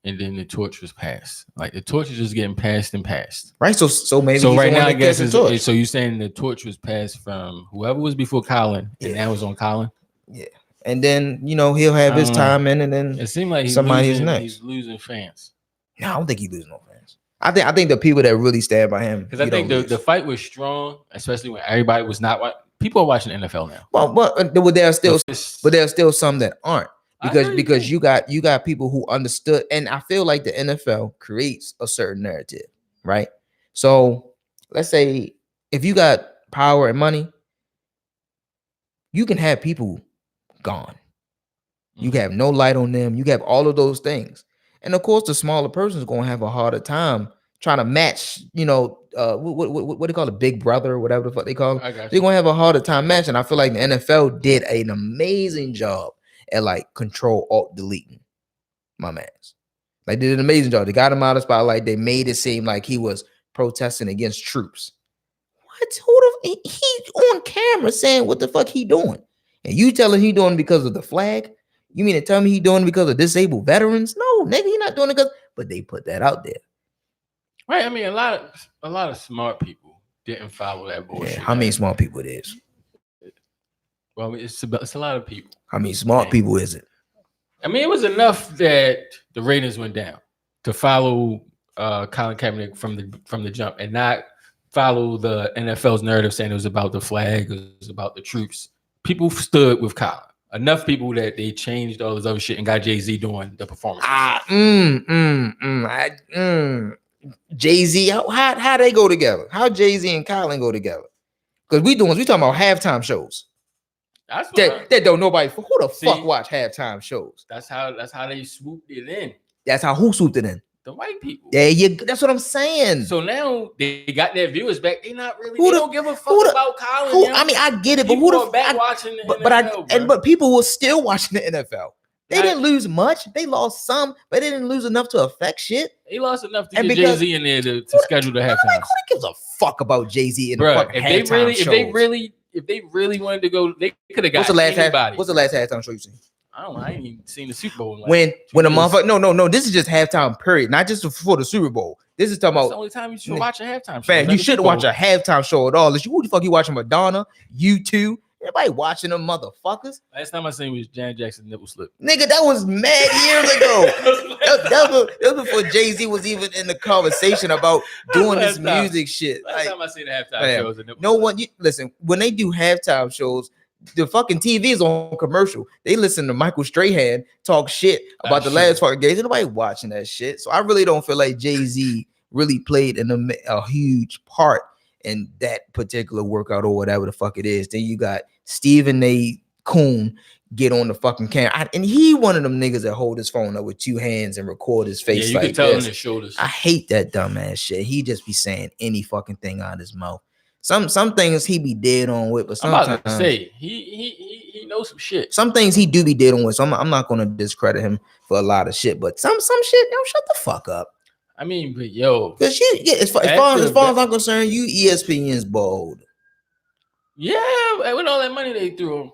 and then the torch was passed. Like, the torch is just getting passed and passed. Right. So maybe. So right now, I guess so you're saying the torch was passed from whoever was before Colin, and now it's on Colin. Yeah. And then he'll have his time in, and then it seemed like he's losing fans. No, I don't think he's losing no fans. I think the people that really stand by him, because I think the fight was strong, especially when everybody was not. People are watching NFL now. Well, there are still some that aren't. Because you got people who understood, and I feel like the NFL creates a certain narrative, right? So let's say if you got power and money, you can have people gone. You can have no light on them. You can have all of those things, and of course, the smaller person is going to have a harder time trying to match. What they call it, Big Brother or whatever the fuck they call it. They're going to have a harder time matching. I feel like the NFL did an amazing job at like control alt deleting my mans. Like, they did an amazing job. They got him out of the spotlight. They made it seem like he was protesting against troops. What? He's on camera saying what the fuck he doing, and you telling he doing it because of the flag? You mean to tell me he doing it because of disabled veterans? No, nigga, he not doing it because. But they put that out there, right? I mean, a lot of smart people didn't follow that bullshit. Yeah, how many smart people it is? Well, it's a lot of people. How many smart people is it? I mean, it was enough that the ratings went down to follow Colin Kaepernick from the jump, and not follow the NFL's narrative saying it was about the flag, it was about the troops. People stood with Colin. enough people that they changed all this other shit and got Jay-Z doing the performance. Jay-Z, how they go together? How Jay-Z and Colin go together? Because we talking about halftime shows. That don't nobody. Who the fuck watch halftime shows? That's how they swooped it in. That's how who swooped it in? The white people. Yeah, that's what I'm saying. So now they got their viewers back. They not really. They don't give a fuck about Colin. I mean, I get it, people but who the back watching the NFL, but people were still watching the NFL. They didn't lose much. They lost some, but they didn't lose enough to affect shit. They lost enough to get Jay-Z in there to schedule the halftime. Like, who gives a fuck about Jay-Z in the fucking halftime shows? If they really wanted to go, they could have got anybody. What's the last halftime show you seen? I don't know. I ain't even seen the Super Bowl. When the motherfucker, no. This is just halftime period, not just before the Super Bowl. This is talking about the only time you should watch a halftime show. Man, you shouldn't watch a halftime show at all. Who the fuck you watching? Madonna, U2. Everybody watching them motherfuckers. Last time I seen was Janet Jackson nipple slip. Nigga, that was mad years ago. that was before Jay-Z was even in the conversation about doing this music shit. Last time I seen the halftime shows. No one, listen, when they do halftime shows, the fucking TV is on commercial. They listen to Michael Strahan talk shit about the last fucking games. Nobody watching that shit. So I really don't feel like Jay-Z really played a huge part in that particular workout or whatever the fuck it is. Then you got Stephen A. Coon get on the fucking camera. And he one of them niggas that hold his phone up with two hands and record his face. Yeah, you can tell on his shoulders. I hate that dumbass shit. He just be saying any fucking thing out of his mouth. Some things he be dead on with, but sometimes I'm about to say he knows some shit. Some things he do be dead on with. So I'm not gonna discredit him for a lot of shit, but some shit, yo, shut the fuck up. I mean, but yo, because as far as I'm concerned, you ESPN's bold. Yeah, with all that money they threw.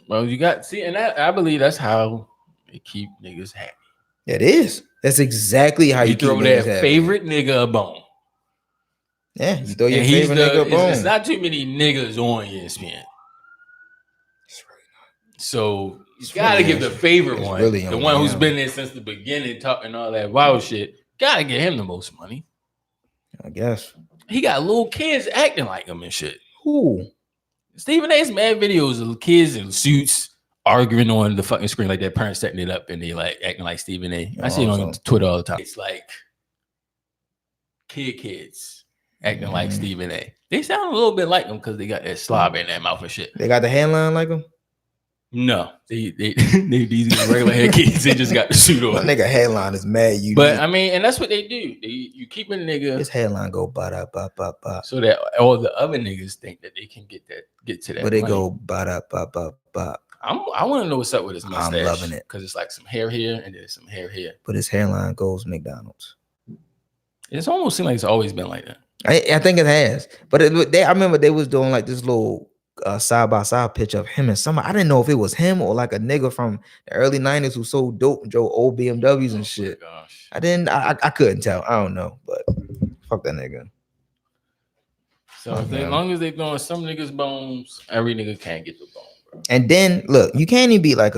Well, you got and I believe that's how they keep niggas happy. It is. That's exactly how you throw their favorite nigga a bone. Yeah, you throw your favorite nigga a bone. It's not too many niggas on ESPN. So you gotta give the favorite one, the one who's been there since the beginning, talking all that wild shit. Gotta give him the most money. I guess he got little kids acting like him and shit. Who? Stephen A's mad videos of kids in suits arguing on the fucking screen like their parents setting it up and they like acting like Stephen A. I see it on Twitter all the time. It's like kids acting like Stephen A. They sound a little bit like him because they got that slob in their mouth and shit. They got the hairline like him? No, they these regular hair kids. They just got the suit on. My nigga hairline is mad unique. But I mean, and that's what they do. You keep a nigga. His hairline go ba da ba ba ba. So that all the other niggas think that they can get to that. But they go ba da ba ba ba. I want to know what's up with his mustache. I'm loving it because it's like some hair here and then some hair here. But his hairline goes McDonald's. It's almost seemed like it's always been like that. I think it has. But I remember they was doing like this little side by side picture of him and somebody. I didn't know if it was him or like a nigga from the early 90s who sold dope and drove old BMWs and shit. Gosh. I couldn't tell. I don't know, but fuck that nigga. So as long as they throwing some niggas bones, every nigga can't get the bone, bro. And then look, you can't even be like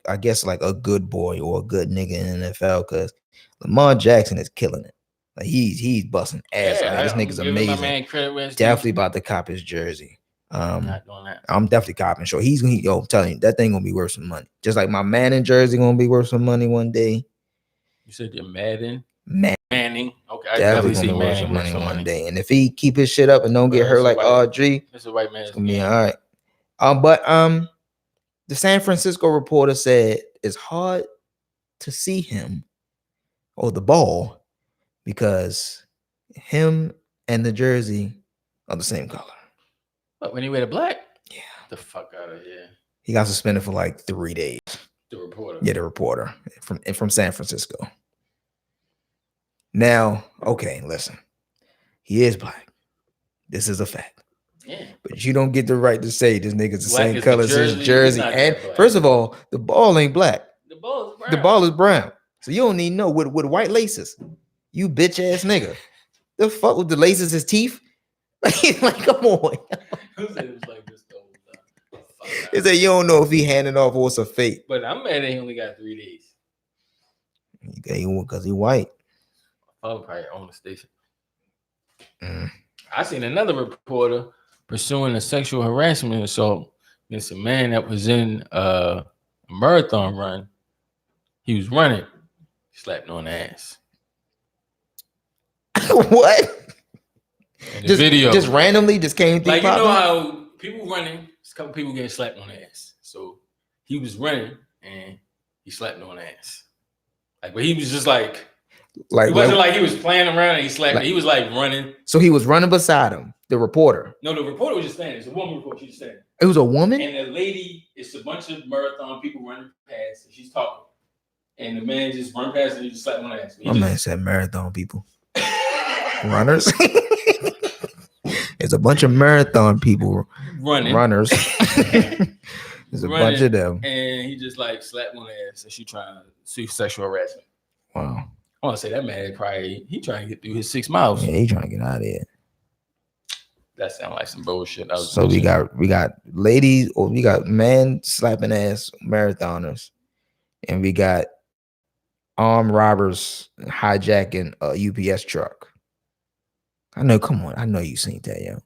I guess like a good boy or a good nigga in the NFL because Lamar Jackson is killing it. Like he's busting ass. Yeah, like, this nigga's amazing. My man credit definitely about to cop his jersey. Not doing that. I'm definitely copping. So I'm telling you, that thing gonna be worth some money. Just like my Manning jersey gonna be worth some money one day. You said your Manning? Manning. Okay, I definitely see Manning worth some money one day. And if he keep his shit up and don't get hurt like R.I.P, that's the right man. It's gonna be all right. But the San Francisco Reporter said it's hard to see him or the ball because him and the jersey are the same color. But when he wear the black? Yeah. The fuck out of here. He got suspended for like 3 days. The reporter. Yeah, the reporter from San Francisco. Now, okay, listen. He is black. This is a fact. Yeah. But you don't get the right to say this nigga's the same color as his jersey. And first of all, the ball ain't black. The ball is brown. The ball is brown. So you don't need no with white laces. You bitch ass nigga. The fuck with the laces his teeth? Like, come on. Who said it was like this the whole time? He said you don't know if he handed off or it's a fake. But I'm mad he only got 3 days. Because he white. Probably own the station. I seen another reporter pursuing a sexual harassment assault There's a man that was in a marathon run. He was running, slapped on the ass. What? The video just randomly just came through. Like, you know how people running, a couple people getting slapped on the ass. So he was running and he slapped on the ass. Like, but he was just like it wasn't like he was playing around and he slapped. He was like running. So he was running beside him, the reporter. No, the reporter was just standing. It's a woman reporter. She was standing. It was a woman? And the lady, it's a bunch of marathon people running past and she's talking. And the man just run past and he just slapped on the ass. My man said marathon people. Runners. There's a bunch of marathon people runners. There's a bunch of them. And he just like slapped on the ass and she trying to sue sexual harassment. Wow. I want to say that man he trying to get through his 6 miles. Yeah, he trying to get out of here. That sounds like some bullshit. So we got ladies, or we got men slapping ass marathoners, and we got armed robbers hijacking a UPS truck. I know, come on, I know you seen that, yo.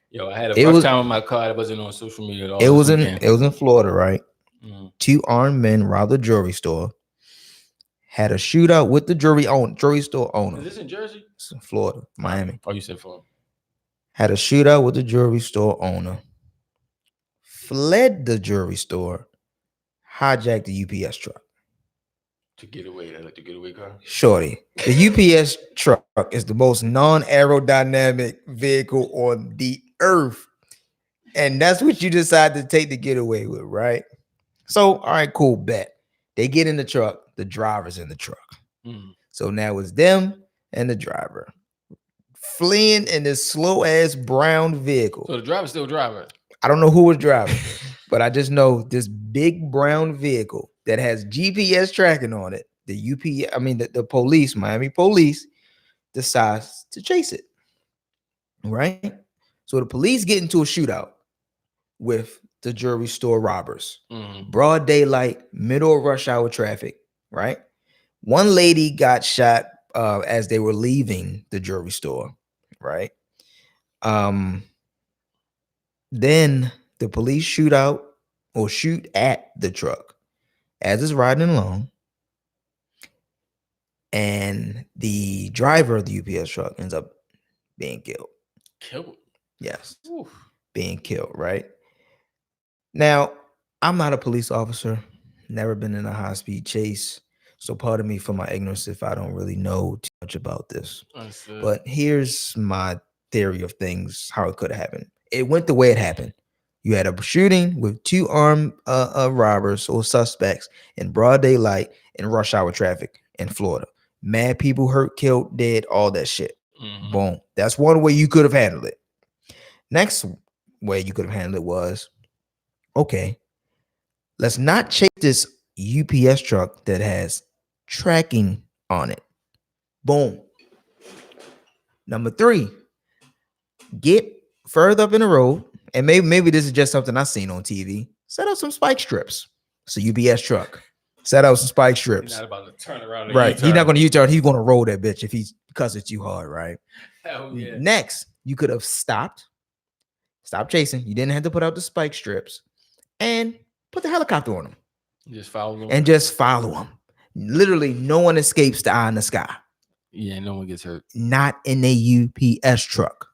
Yo, I had a rough time with my car that wasn't on social media at all. It was in Florida, right? Mm-hmm. 2 armed men robbed a jewelry store. Had a shootout with the jewelry store owner. Is this in Jersey? It's in Florida, Miami. Oh, you said Florida. Had a shootout with the jewelry store owner. Fled the jewelry store. Hijacked the UPS truck. To get away, like the getaway car? Shorty. The UPS truck is the most non-aerodynamic vehicle on the earth. And that's what you decide to take the getaway with, right? So, all right, cool, bet. They get in the truck. The driver's in the truck. Mm. So now it's them and the driver fleeing in this slow ass brown vehicle. So the driver's still driving. I don't know who was driving, but I just know this big brown vehicle that has GPS tracking on it. The police, Miami police, decides to chase it. Right? So the police get into a shootout with the jewelry store robbers. Mm. Broad daylight, middle of rush hour traffic. Right? One lady got shot as they were leaving the jewelry store. Right? Then the police shoot at the truck as it's riding along. And the driver of the UPS truck ends up being killed. Killed? Yes. Oof. Being killed, right? Now, I'm not a police officer. Never been in a high-speed chase. So pardon me for my ignorance if I don't really know too much about this. But here's my theory of things, how it could have happened. It went the way it happened. You had a shooting with 2 armed robbers or suspects in broad daylight in rush hour traffic in Florida. Mad people hurt, killed, dead, all that shit. Mm-hmm. Boom. That's one way you could have handled it. Next way you could have handled it was, okay, let's not chase this UPS truck that has tracking on it. Boom. Number 3, get further up in the road, and maybe this is just something I've seen on TV. Set up some spike strips. It's a UPS truck. Set up some spike strips. He's not about to turn around. Right. He's not going to U-turn. He's going to roll that bitch because it's too hard, right? Hell yeah. Next, you could have stopped chasing. You didn't have to put out the spike strips and put the helicopter on them. Just follow them. And just follow them. Literally, no one escapes the eye in the sky. Yeah, no one gets hurt. Not in a UPS truck.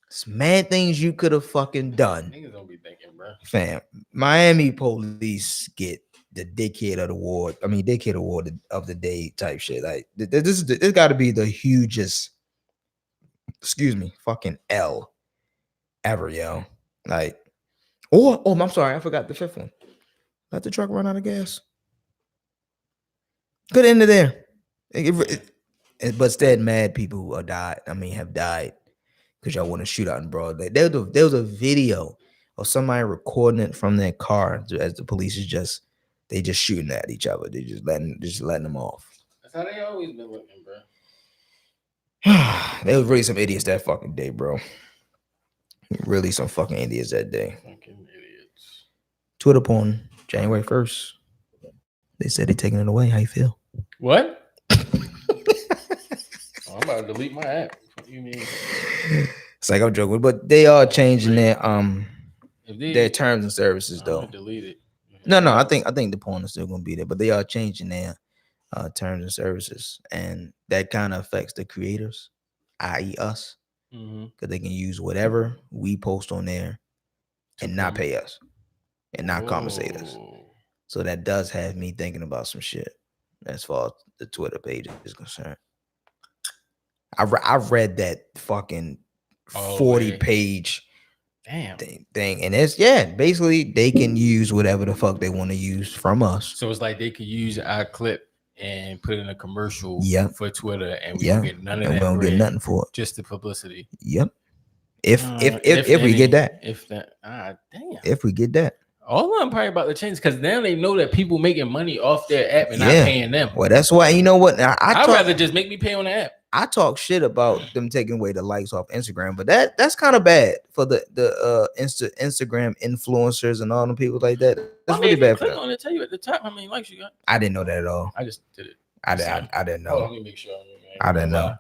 It's mad things you could have fucking done. Niggas don't be thinking, bro. Fam, Miami police get the dickhead award of the day type shit. Like this got to be the hugest, fucking L ever, yo. Like, I'm sorry, I forgot the 5th one. Let the truck run out of gas. Could end it there. But instead, mad people have died because y'all want to shoot out in broad day. There was a video of somebody recording it from their car as the police is just shooting at each other. They just letting them off. That's how they always been looking, bro. There was really some idiots that fucking day, bro. Really some fucking idiots that day. Fucking idiots. Twitter porn, January 1st. They said they taking it away. How you feel? What? I'm about to delete my app. What do you mean? It's like I'm joking, but they are changing their It their terms and services though. Delete it. No, I think the porn is still gonna be there, but they are changing their terms and services, and that kind of affects the creators, i.e., us, because they can use whatever we post on there and not pay us and not compensate us. So that does have me thinking about some shit as far as the Twitter page is concerned. I've read that fucking 40-page thing, and it's basically they can use whatever the fuck they want to use from us. So it's like they could use our clip and put in a commercial for Twitter, and we don't get none of that. We don't get nothing for it, just the publicity. Yep. If we get that, if we get that. All of them probably about to change because now they know that people making money off their app and not paying them. Well, that's why, you know what? I'd rather just make me pay on the app. I talk shit about them taking away the likes off Instagram, but that's kind of bad for the Instagram influencers and all them people like that. That's really bad for them. On it, tell you at the top how many likes you got. I didn't know that at all. I just did it. I didn't know. Let me make sure. I didn't know.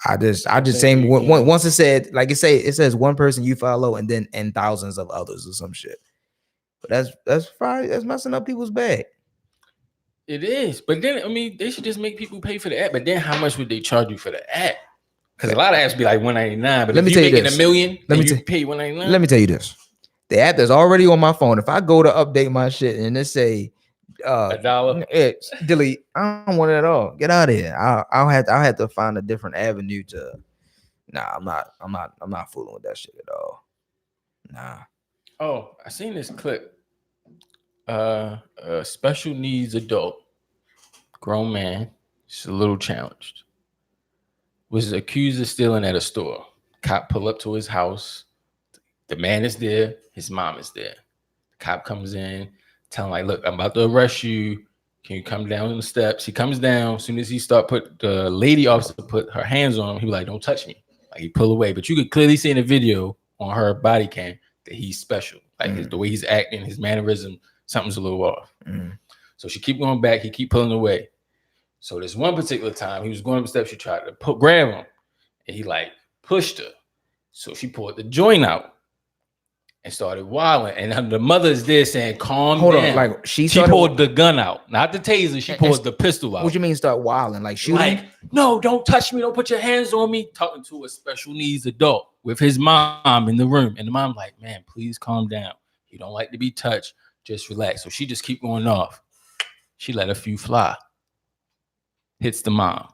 I just saying once it said, like it says one person you follow and then thousands of others or some shit. But that's messing up people's bag. It is, but then I mean they should just make people pay for the app. But then how much would they charge you for the app? Because a lot of apps be like $199. But let me tell you this. $1 million, you pay $199. Let me tell you this: the app that's already on my phone. If I go to update my shit and it say $1, delete, I don't want it at all. Get out of here. I'll have to find a different avenue to. Nah, I'm not fooling with that shit at all. Nah. Oh, I seen this clip. A special needs adult, grown man, just a little challenged, was accused of stealing at a store. Cop pull up to his house. The man is there. His mom is there. The cop comes in, tell him like, "Look, I'm about to arrest you. Can you come down the steps?" He comes down. As soon as he the lady officer put her hands on him, he was like, "Don't touch me." Like he pull away, but you could clearly see in the video on her body cam that he's special. Like the way he's acting, his mannerism. Something's a little off. So she keep going back. He keep pulling away. So this one particular time, he was going up the steps. She tried to grab him. And he like pushed her. So she pulled the joint out and started wilding. And the mother is there saying, calm down. Hold on. Like she pulled the gun out. Not the taser. She pulled the pistol out. What you mean start wilding? Like shooting? Like, no, don't touch me. Don't put your hands on me. Talking to a special needs adult with his mom in the room. And the mom like, man, please calm down. You don't like to be touched. Just relax. So she just keep going off. She let a few fly. Hits the mom.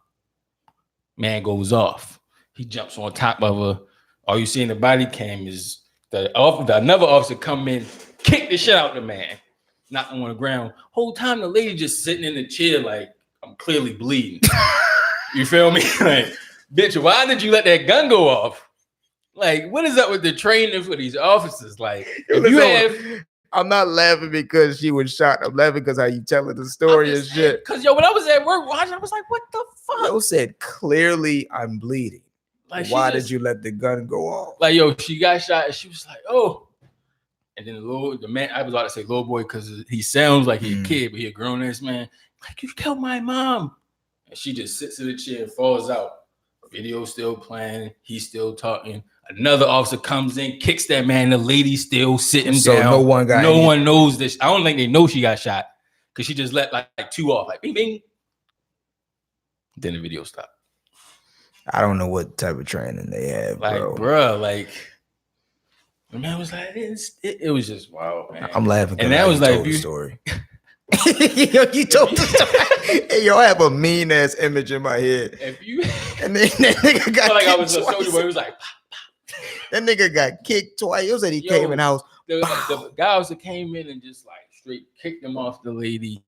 Man goes off. He jumps on top of her. All you see in the body cam is another officer come in, kick the shit out of the man, knock him on the ground. Whole time the lady just sitting in the chair like, I'm clearly bleeding. You feel me? Like, bitch, why did you let that gun go off? Like, what is up with the training for these officers? Like, if you have... I'm not laughing because she was shot. I'm laughing because how you telling the story and shit. Because when I was at work watching, I was like, what the fuck? Yo said, clearly I'm bleeding. Like, why did you let the gun go off? Like, she got shot and she was like, oh. And then the man, I was about to say little boy because he sounds like he's a kid, but he a grown-ass man. Like, you killed my mom. And she just sits in the chair and falls out. Video still playing. He's still talking. Another officer comes in, kicks that man. The lady's still sitting down. So no one knows this. I don't think they know she got shot because she just let like two off, like bing, bing. Then the video stopped. I don't know what type of training they have, bro. Like the man was like, it was just wow, man. I'm laughing, and that was like the story. You told the story. Hey, I have a mean ass image in my head. And then that nigga got like I was a soldier boy. It was like. That nigga got kicked twice. It was that he came in the house. The guy also came in and just like straight kicked him off the lady,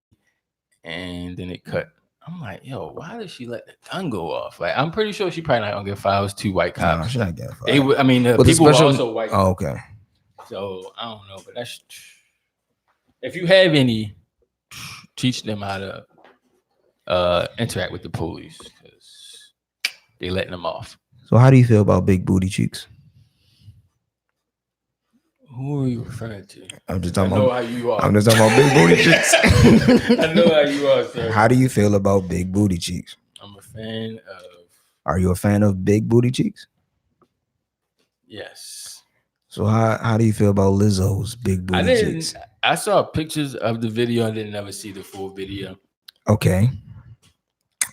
and then it cut. I'm like, yo, why did she let the gun go off? Like, I'm pretty sure she probably not gonna get fired. It was two white cops. No, she's not getting fired. People were also white. Oh, okay. So I don't know, but that's if you have any, teach them how to interact with the police because they letting them off. So how do you feel about big booty cheeks? Who are you referring to? I'm just talking about how you are. I'm just talking about big booty cheeks. I know how you are, sir. How do you feel about big booty cheeks? I'm a fan of. Are you a fan of big booty cheeks? Yes. So how do you feel about Lizzo's big booty cheeks? I saw pictures of the video. I didn't ever see the full video. Okay.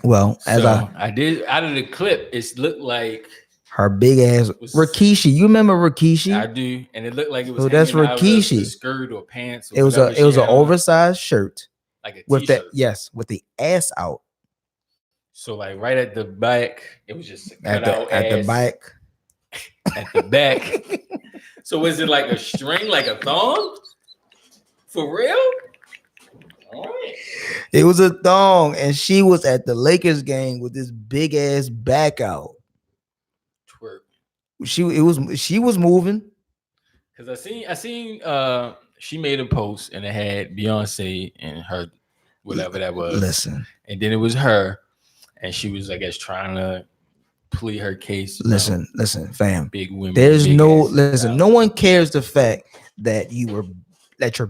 Well, as I did out of the clip, it looked like her big ass Rikishi. You remember Rikishi? I do, and it looked like it was that's Rikishi. The skirt or pants. Or it was an oversized shirt, like a with t-shirt. with the ass out. So like right at the back, it was just a cut out at ass. the back. At the back. So was it like a string, like a thong? For real? All right. It was a thong, and she was at the Lakers game with this big ass back out. Twerk. She was moving. Cause I seen she made a post and it had Beyonce and her whatever that was. Listen. And then it was her, and she was, I guess, trying to plead her case. Listen, fam. Big women. There's no one cares the fact that you're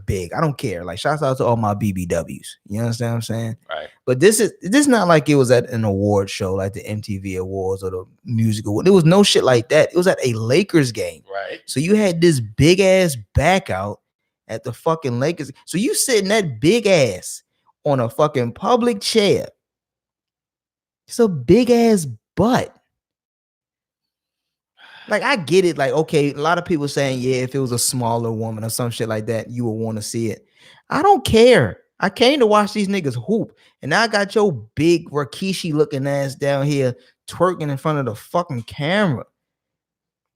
big. I don't care. Like, shouts out to all my BBWs. You understand what I'm saying? Right. But this is not like it was at an award show like the MTV Awards or the music award. There was no shit like that. It was at a Lakers game. Right. So you had this big ass back out at the fucking Lakers. So you sitting that big ass on a fucking public chair. It's a big ass butt. Like, I get it. Like, okay, a lot of people saying, yeah, if it was a smaller woman or some shit like that, you would want to see it. I don't care. I came to watch these niggas hoop, and now I got your big Rikishi looking ass down here twerking in front of the fucking camera.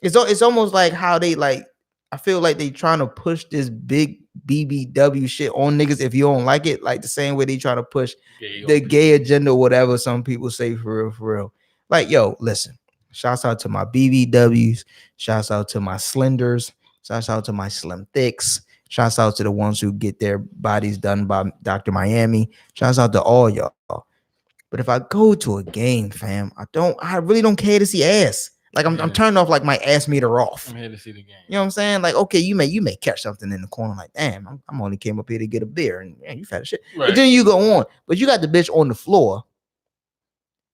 It's almost like how they like. I feel like they trying to push this big BBW shit on niggas if you don't like it, like the same way they try to push the gay agenda or whatever some people say for real. Like, yo, listen. Shouts out to my BBWs. Shouts out to my slenders. Shouts out to my slim thicks. Shouts out to the ones who get their bodies done by Dr. Miami. Shouts out to all y'all. But if I go to a game, fam, I really don't care to see ass. Like, I'm turning off like my ass meter off. I'm here to see the game. You know what I'm saying? Like, okay, you may catch something in the corner. Like, damn, I'm only came up here to get a beer, and man, you fat as shit. Right. But then you go on. But you got the bitch on the floor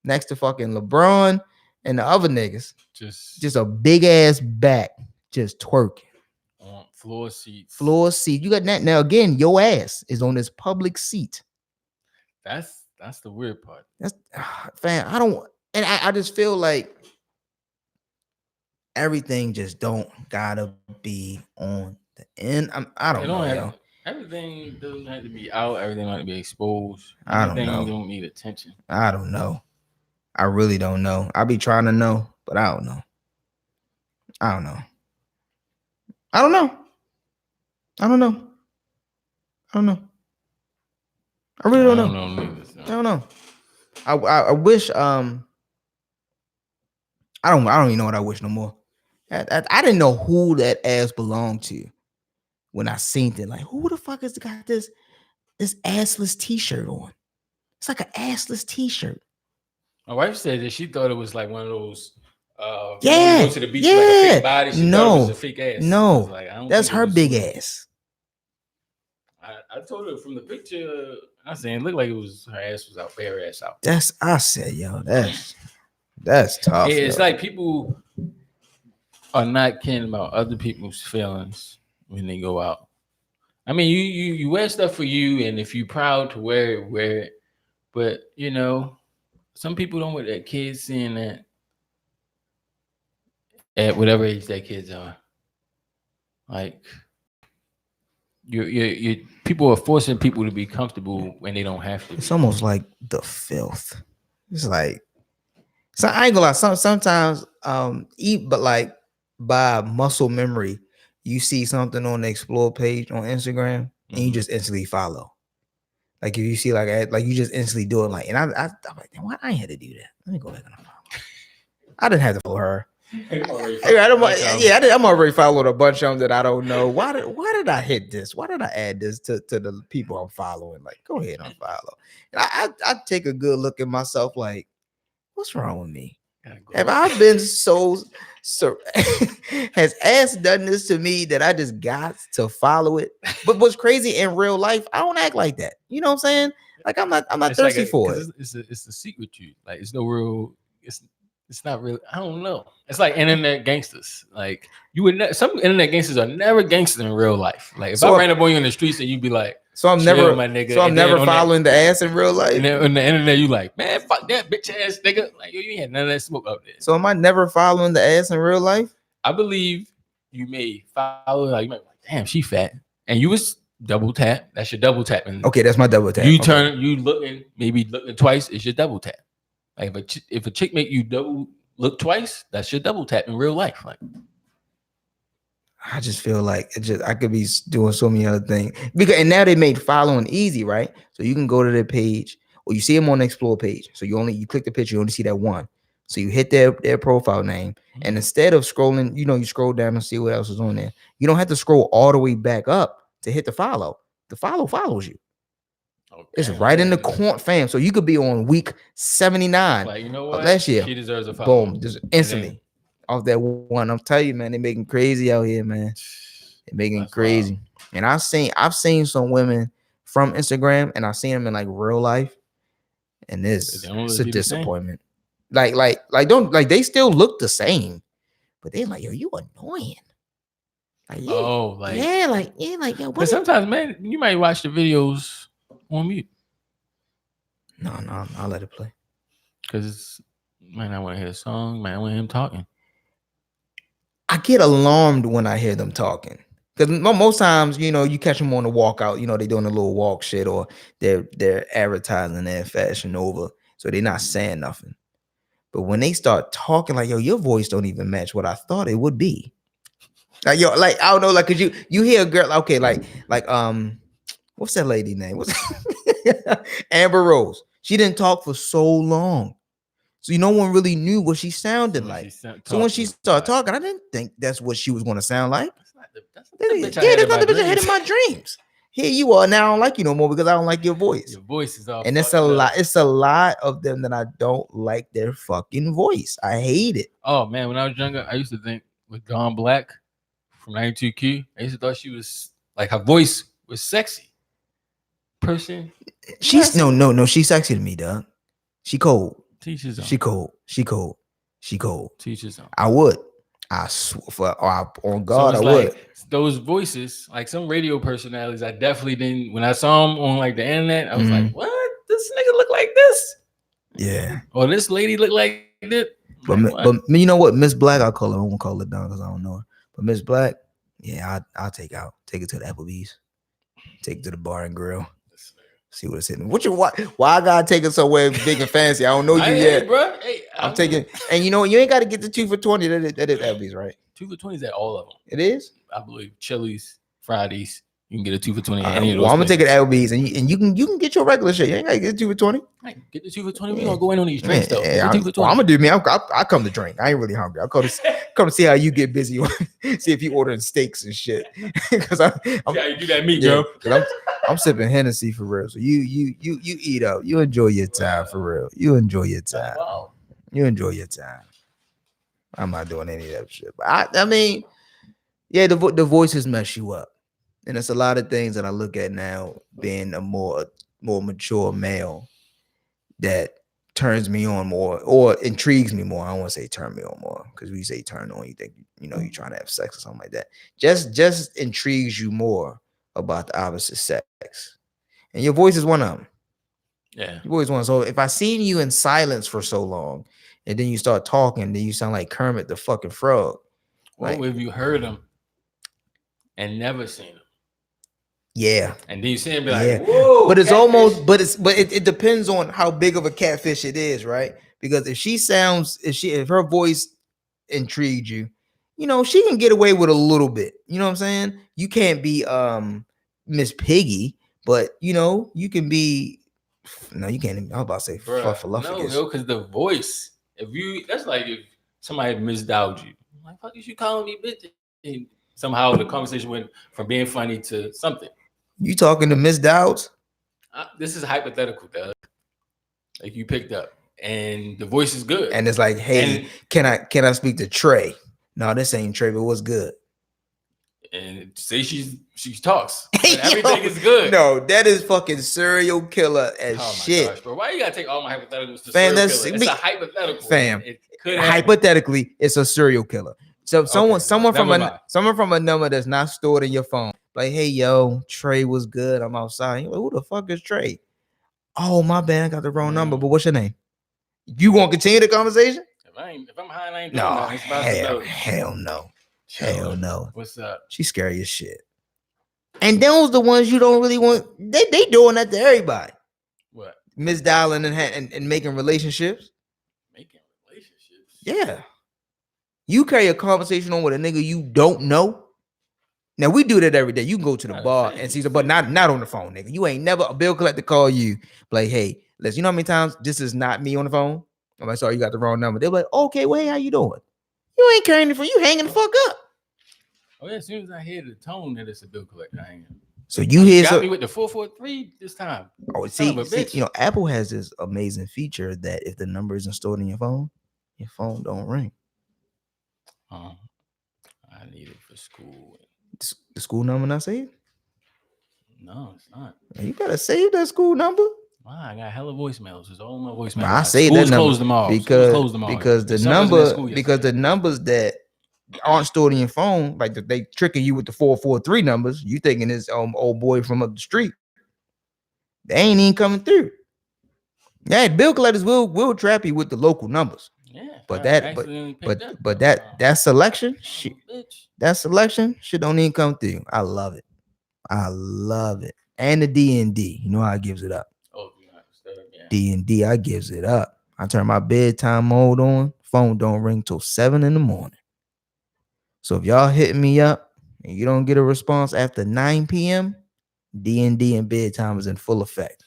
next to fucking LeBron and the other niggas, just a big ass back, just twerking on floor seat. You got that now. Again, your ass is on this public seat. That's the weird part. That's fam. I just feel like everything just don't gotta be on the end. I don't know. Everything doesn't have to be out. Everything don't have to be exposed. Everything don't need attention. I don't know. I really don't know. I be trying to know, but I don't know. I don't know. I really don't know. I don't know. I wish I don't even know what I wish no more. I didn't know who that ass belonged to when I seen it. Like, who the fuck has got this assless t-shirt on? It's like an assless t-shirt. My wife said that she thought it was like one of those go to the beach like a fake body. She thought it was a fake ass. No, that's her big ass. I told her from the picture, I said it looked like her ass was out, bare ass out. I said, yo, that's tough. It's like people are not caring about other people's feelings when they go out. I mean, you wear stuff for you, and if you're proud to wear it. But some people don't want their kids seeing that at whatever age their kids are. Like, you people are forcing people to be comfortable when they don't have to. It's almost like the filth. It's like, so I ain't gonna lie. Sometimes but like by muscle memory, you see something on the explore page on Instagram and you just instantly follow. Like, if you see like you just instantly do it. Like, and I'm like, why I ain't had to do that? Let me go back and follow. I didn't have to follow her. I'm already followed a bunch of them that I don't know. Why did I hit this? Why did I add this to the people I'm following? Like, go ahead and follow. I take a good look at myself. Like, what's wrong with me? Have I been so has ass done this to me that I just got to follow it? But what's crazy, in real life, I don't act like that. You know what I'm saying? Like, I'm not thirsty for it. It's a secret to you. Like, it's no real. It's It's not really. I don't know. It's like internet gangsters. Like you would. Some internet gangsters are never gangsters in real life. Like if I ran up on you in the streets and you'd be like, so I'm never, my nigga. So I'm never following the ass in real life. And then on the internet, you like, man, fuck that bitch ass nigga. Like you ain't had none of that smoke up there. So am I never following the ass in real life? I believe you may follow. Like you might be like, damn, she fat, and you was double tap. That's your double tapping. Okay, that's my double tap. You turn, you looking twice. It's your double tap. Like if a chick make you double look twice, that's your double tap in real life. Like I just feel like I could be doing so many other things and now they made following easy, right? So you can go to their page or you see them on the explore page. So you click the picture, you only see that one. So you hit their profile name, and instead of scrolling, you scroll down and see what else is on there. You don't have to scroll all the way back up to hit the follow. The follow follows you. Okay, it's right in the corner, fam. So you could be on week 79 like, you know what? Last year. She deserves a follow. Boom, just instantly off that one. I'm telling you, man, they're making crazy out here, man. They're making crazy. Wild. And I've seen some women from Instagram, and I've seen them in like real life, and it's a disappointment. Like they still look the same, but they're like, yo, you annoying. Like, yeah. But sometimes, man, you might watch the videos on mute. No, I'll let it play. Cause man, I want to hear a song. Man, I want to hear him talking. I get alarmed when I hear them talking. Because most times, you catch them on the walkout. They doing a little walk shit, or they're advertising their Fashion Nova, so they're not saying nothing. But when they start talking, like, yo, your voice don't even match what I thought it would be. Like, yo, like, I don't know, like, cause you hear a girl, okay, like, what's that lady name? What's Amber Rose. She didn't talk for so long, so no one really knew what she sounded like. So when she started talking, I didn't think that's what she was going to sound like. That's not the bitch I had in my dreams. Here you are. Now I don't like you no more because I don't like your voice. Your voice is all. And it's a lot. It's a lot of them that I don't like their fucking voice. I hate it. Oh man, when I was younger, I used to think with Dawn Black from 92Q, I used to thought she was like, her voice was sexy. She's no. She's sexy to me, dog. She cold. Teach his own. She cold. Teach his own. I would. I swear, on God, I would. Like, those voices, like some radio personalities, I definitely didn't. When I saw them on like the internet, I was like, "What? This nigga look like this?" Yeah. Or this lady look like this. But you know what, Miss Black, I won't call her down because I don't know her. But Miss Black, yeah, I'll take her to the Applebee's, take her to the bar and grill. See what it's hitting. Why I gotta take it somewhere big and fancy? I don't know you yet, bro. Hey, I'm taking, and you ain't got to get the 2 for $20. That is Applebee's, right? 2 for $20 is at all of them. It is, I believe. Chili's, Fridays, you can get a 2 for $20. I'm gonna take it to Applebee's, and you can get your regular shit. You ain't gotta get 2 for $20. Get the 2 for $20. We gonna go in on these drinks though. I'm gonna do me. I come to drink. I ain't really hungry. I come to see how you get busy. See if you ordering steaks and shit. Because I'm see how you do that meat, bro. I'm sipping Hennessy for real. So you eat out. You enjoy your time for real. You enjoy your time. Wow. You enjoy your time. I'm not doing any of that shit. But I mean, yeah, the voices mess you up. And it's a lot of things that I look at now, being a more mature male, that turns me on more or intrigues me more. I don't want to say turn me on more, because when you say turn on, you think you're trying to have sex or something like that. Just intrigues you more about the opposite sex. And your voice is one of them. Yeah. Your voice is one. So if I seen you in silence for so long and then you start talking, then you sound like Kermit the fucking Frog. What if you heard him and never seen him? Yeah. And then you see him be like, whoa. But it's almost, but it depends on how big of a catfish it is, right? Because if her voice intrigued you, she can get away with a little bit. You know what I'm saying? You can't be Miss Piggy, but you can be. No, you can't. I was about to say fluffaluffus. No, because the voice. That's like if somebody misdialed you. Like, fuck is you calling me bitch? And somehow the conversation went from being funny to something. You talking to Miss Dowds? This is hypothetical, Doug. Like you picked up, and the voice is good, and it's like, hey, can I speak to Trey? No, this ain't Trey, but what's good? And say she talks. Everything is good. No, that is fucking serial killer as shit. Gosh, bro. Why you gotta take all my hypotheticals to serial killer? It's a hypothetical. Fam. hypothetically, it's a serial killer. So someone from a number that's not stored in your phone, like, hey yo, Trey was good. I'm outside. You're like, who the fuck is Trey? Oh my bad, I got the wrong number. But what's your name? You gonna continue the conversation? If I'm high, I ain't doing nothing. Hell no. Hell no. What's up? She's scary as shit. And those the ones you don't really want. They doing that to everybody. What? Misdialing and making relationships. Yeah. You carry a conversation on with a nigga you don't know. Now we do that every day. You can go to the bar and see, but not on the phone, nigga. You ain't never a bill collector call you like, hey, listen, you know how many times this is not me on the phone? I'm like, sorry, you got the wrong number. They're like, okay, well, hey, how you doing? You ain't carrying it for you hanging the fuck up. Oh yeah, as soon as I hear the tone that it's a bill collector, I ain't. So you hear got me with the 443 this time. Oh, see, you know, Apple has this amazing feature that if the number isn't stored in your phone don't ring. I need it for school. The school number not saved? No, it's not. You gotta save that school number. Wow, I got hella voicemails. It's all my voicemails. I say that number closed them all because the numbers that aren't stored in your phone, like they tricking you with the 443 numbers. You thinking it's old boy from up the street. They ain't even coming through. Yeah, bill collectors will trap you with the local numbers. Yeah, but that selection shit, shit don't even come through. I love it. And the D&D, you know how it gives it up. D&D, I gives it up. I turn my bedtime mode on. Phone don't ring till 7 a.m. So if y'all hitting me up and you don't get a response after 9 p.m., D&D and bedtime is in full effect.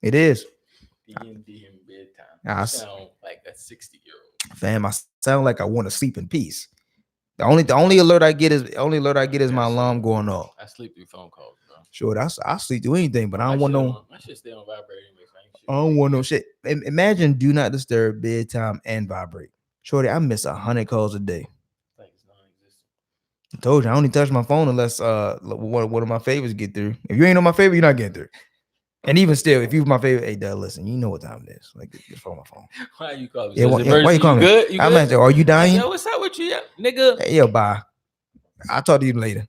It is. D&D and bedtime. I sound like a 60-year-old. Fam, I sound like I want to sleep in peace. The only alert I get is my alarm going off. I sleep through phone calls, bro. Sure, I sleep through anything, but I don't want no. My shit stay on vibrate anyway. I don't want no shit. Imagine do not disturb, bedtime, and vibrate. Shorty, I miss 100 calls a day. Like it's non-existent. I told you I only touch my phone unless one of my favorites get through. If you ain't on my favorite, you're not getting through. And even still, if you're my favorite, hey, Dad, listen, you know what time it is. Like, get on my phone. Why you calling me? Yeah, why you calling me? Good? You I'm good? are you dying? Yo, what's up with you, nigga? Hey, yo, bye. I'll talk to you later.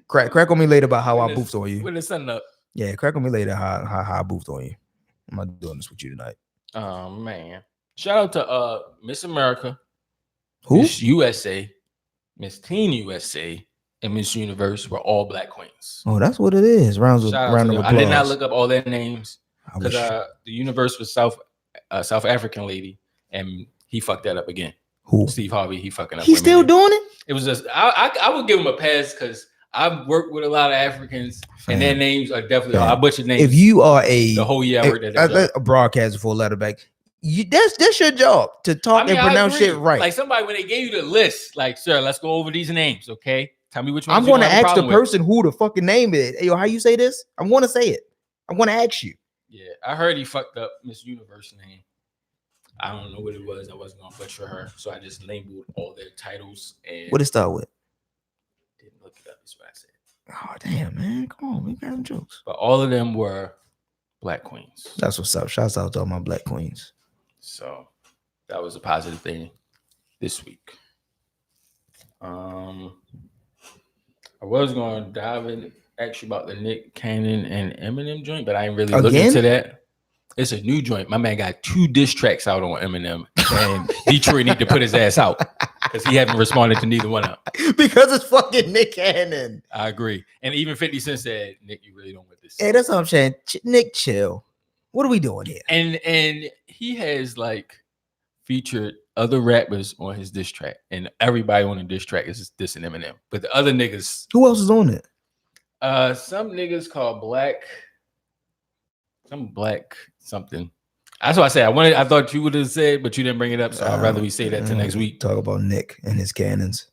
Crack on me later about how I boofed on you. When the sun up. Yeah, crack on me later how I boofed on you. I'm not doing this with you tonight. Oh man. Shout out to Miss America. Who? Miss USA, Miss Teen USA, and Miss Universe were all black queens. Oh, that's what it is. Round of applause. I did not look up all their names because the Universe was South African lady, and he fucked that up again. Who? Steve Harvey. He fucking up. He's still doing it. It was just I would give him a pass because I've worked with a lot of Africans, and their names are definitely I butchered names. If you are the whole year I worked at a broadcaster for a letterback, that's your job to talk and pronounce shit right. Like somebody when they gave you the list, like, sir, let's go over these names, okay? Tell me which one. I'm going to ask the person who the fucking name is. Hey, yo, how you say this? I'm going to say it. I'm going to ask you. Yeah, I heard he fucked up Miss Universe name. I don't know what it was. I wasn't gonna butcher her, so I just labeled all their titles. And what did it start with? Didn't look it up. Is what I said. Oh damn, man! Come on, we got some jokes. But all of them were black queens. That's what's up. Shouts out to all my black queens. So that was a positive thing this week. I was going to dive in actually about the Nick Cannon and Eminem joint, but I ain't really looked into that. It's a new joint. My man got 2 diss tracks out on Eminem, and Detroit need to put his ass out because he haven't responded to neither one of them. Because it's fucking Nick Cannon. I agree. And even 50 Cent said, Nick, you really don't want this. Hey, that's what I'm saying. Nick, chill. What are we doing here? And he has like featured other rappers on his diss track, and everybody on the diss track is dissing Eminem. But the other niggas, who else is on it? Some niggas called Black something. That's what I said. I thought you would have said, but you didn't bring it up, so I'd rather we say that to next week. Talk about Nick and his cannons.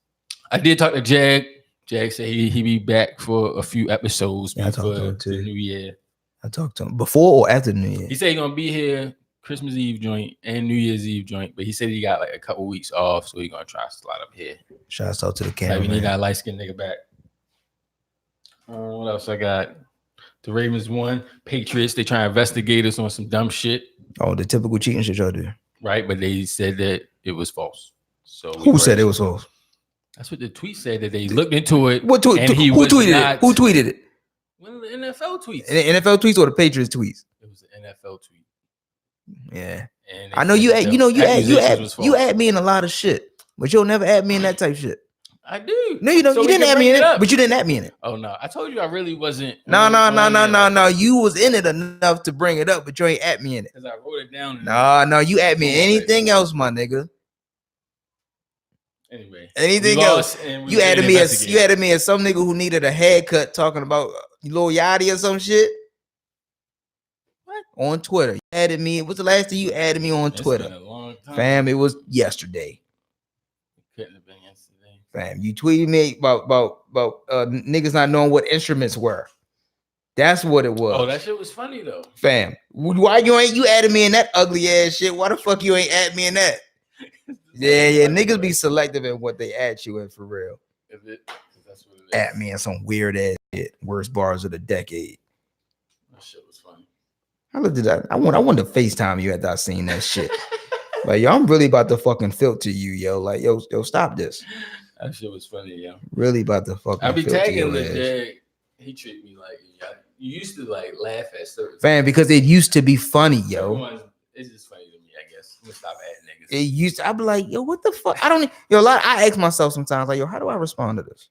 I did talk to Jag. Jag said he be back for a few episodes before the New Year. I talked to him before or after the New Year. He said he's gonna be here Christmas Eve joint and New Year's Eve joint, but he said he got like a couple weeks off, so he's gonna try to slide up here. Shouts out to the camera. Like we need that light skinned nigga back. What else I got? The Ravens won. Patriots, they try to investigate us on some dumb shit. Oh, the typical cheating shit y'all do. right? But they said that it was false. So who said it was false? That's what the tweet said, that they looked into it. What tweet? And Who tweeted it? Who tweeted it? One of the NFL tweets. The NFL tweets or the Patriots tweets? It was an NFL tweet. Yeah. I know you add me in a lot of shit, but you'll never add me in that type of shit. I do. No, you don't. So you didn't add me in it, but you didn't add me in it. Oh no, I told you I really wasn't. No. You was in it enough to bring it up, but you ain't add me in it. Because I wrote it down. No, you add me in anything else, my nigga. Anyway, anything else? You added me as some nigga who needed a haircut, talking about Lil Yachty or some shit. What? On Twitter, you added me. What's the last thing you added me on Twitter? Been a long time. Fam, it was yesterday. It couldn't have been yesterday. Fam, you tweeted me about niggas not knowing what instruments were. That's what it was. Oh, that shit was funny though. Fam, why you added me in that ugly ass shit? Why the fuck you ain't add me in that? Yeah, niggas be selective in what they add you in for real. Is it? That's what it is. At me in some weird ass shit. Worst bars of the decade. That shit was funny. I looked at that. I want to FaceTime you after I seen that shit. Like, yo, I'm really about to fucking filter you, yo. Like, yo, stop this. That shit was funny, yo. Really about to fucking. I be tagging Legit. He treat me like you used to like laugh at certain. Fam, because it used to be funny, yo. It's just funny to me, I guess. I'm gonna stop adding niggas. It used to, I'd be like, yo, what the fuck? I ask myself sometimes, like, yo, how do I respond to this?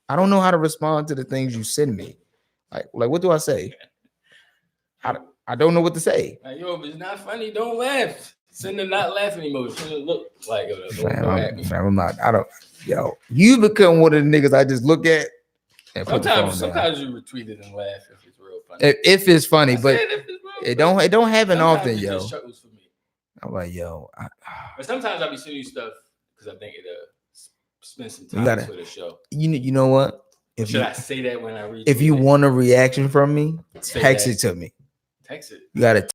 I don't know how to respond to the things you send me. Like what do I say? I don't know what to say. Like, yo, if it's not funny, don't laugh. Send a not laughing emoji. Send a look like, yo, I'm not. I don't. Yo, you become one of the niggas I just look at. And sometimes you retweet it and laugh if it's real funny. If it's funny, but it don't happen often, yo. Just struggles for me. I'm like, yo. But sometimes I be sending you stuff because I think it'll spend some time for the show. You know what? Should I say that when I read? If you want a reaction from me, text it to me. Text it. You gotta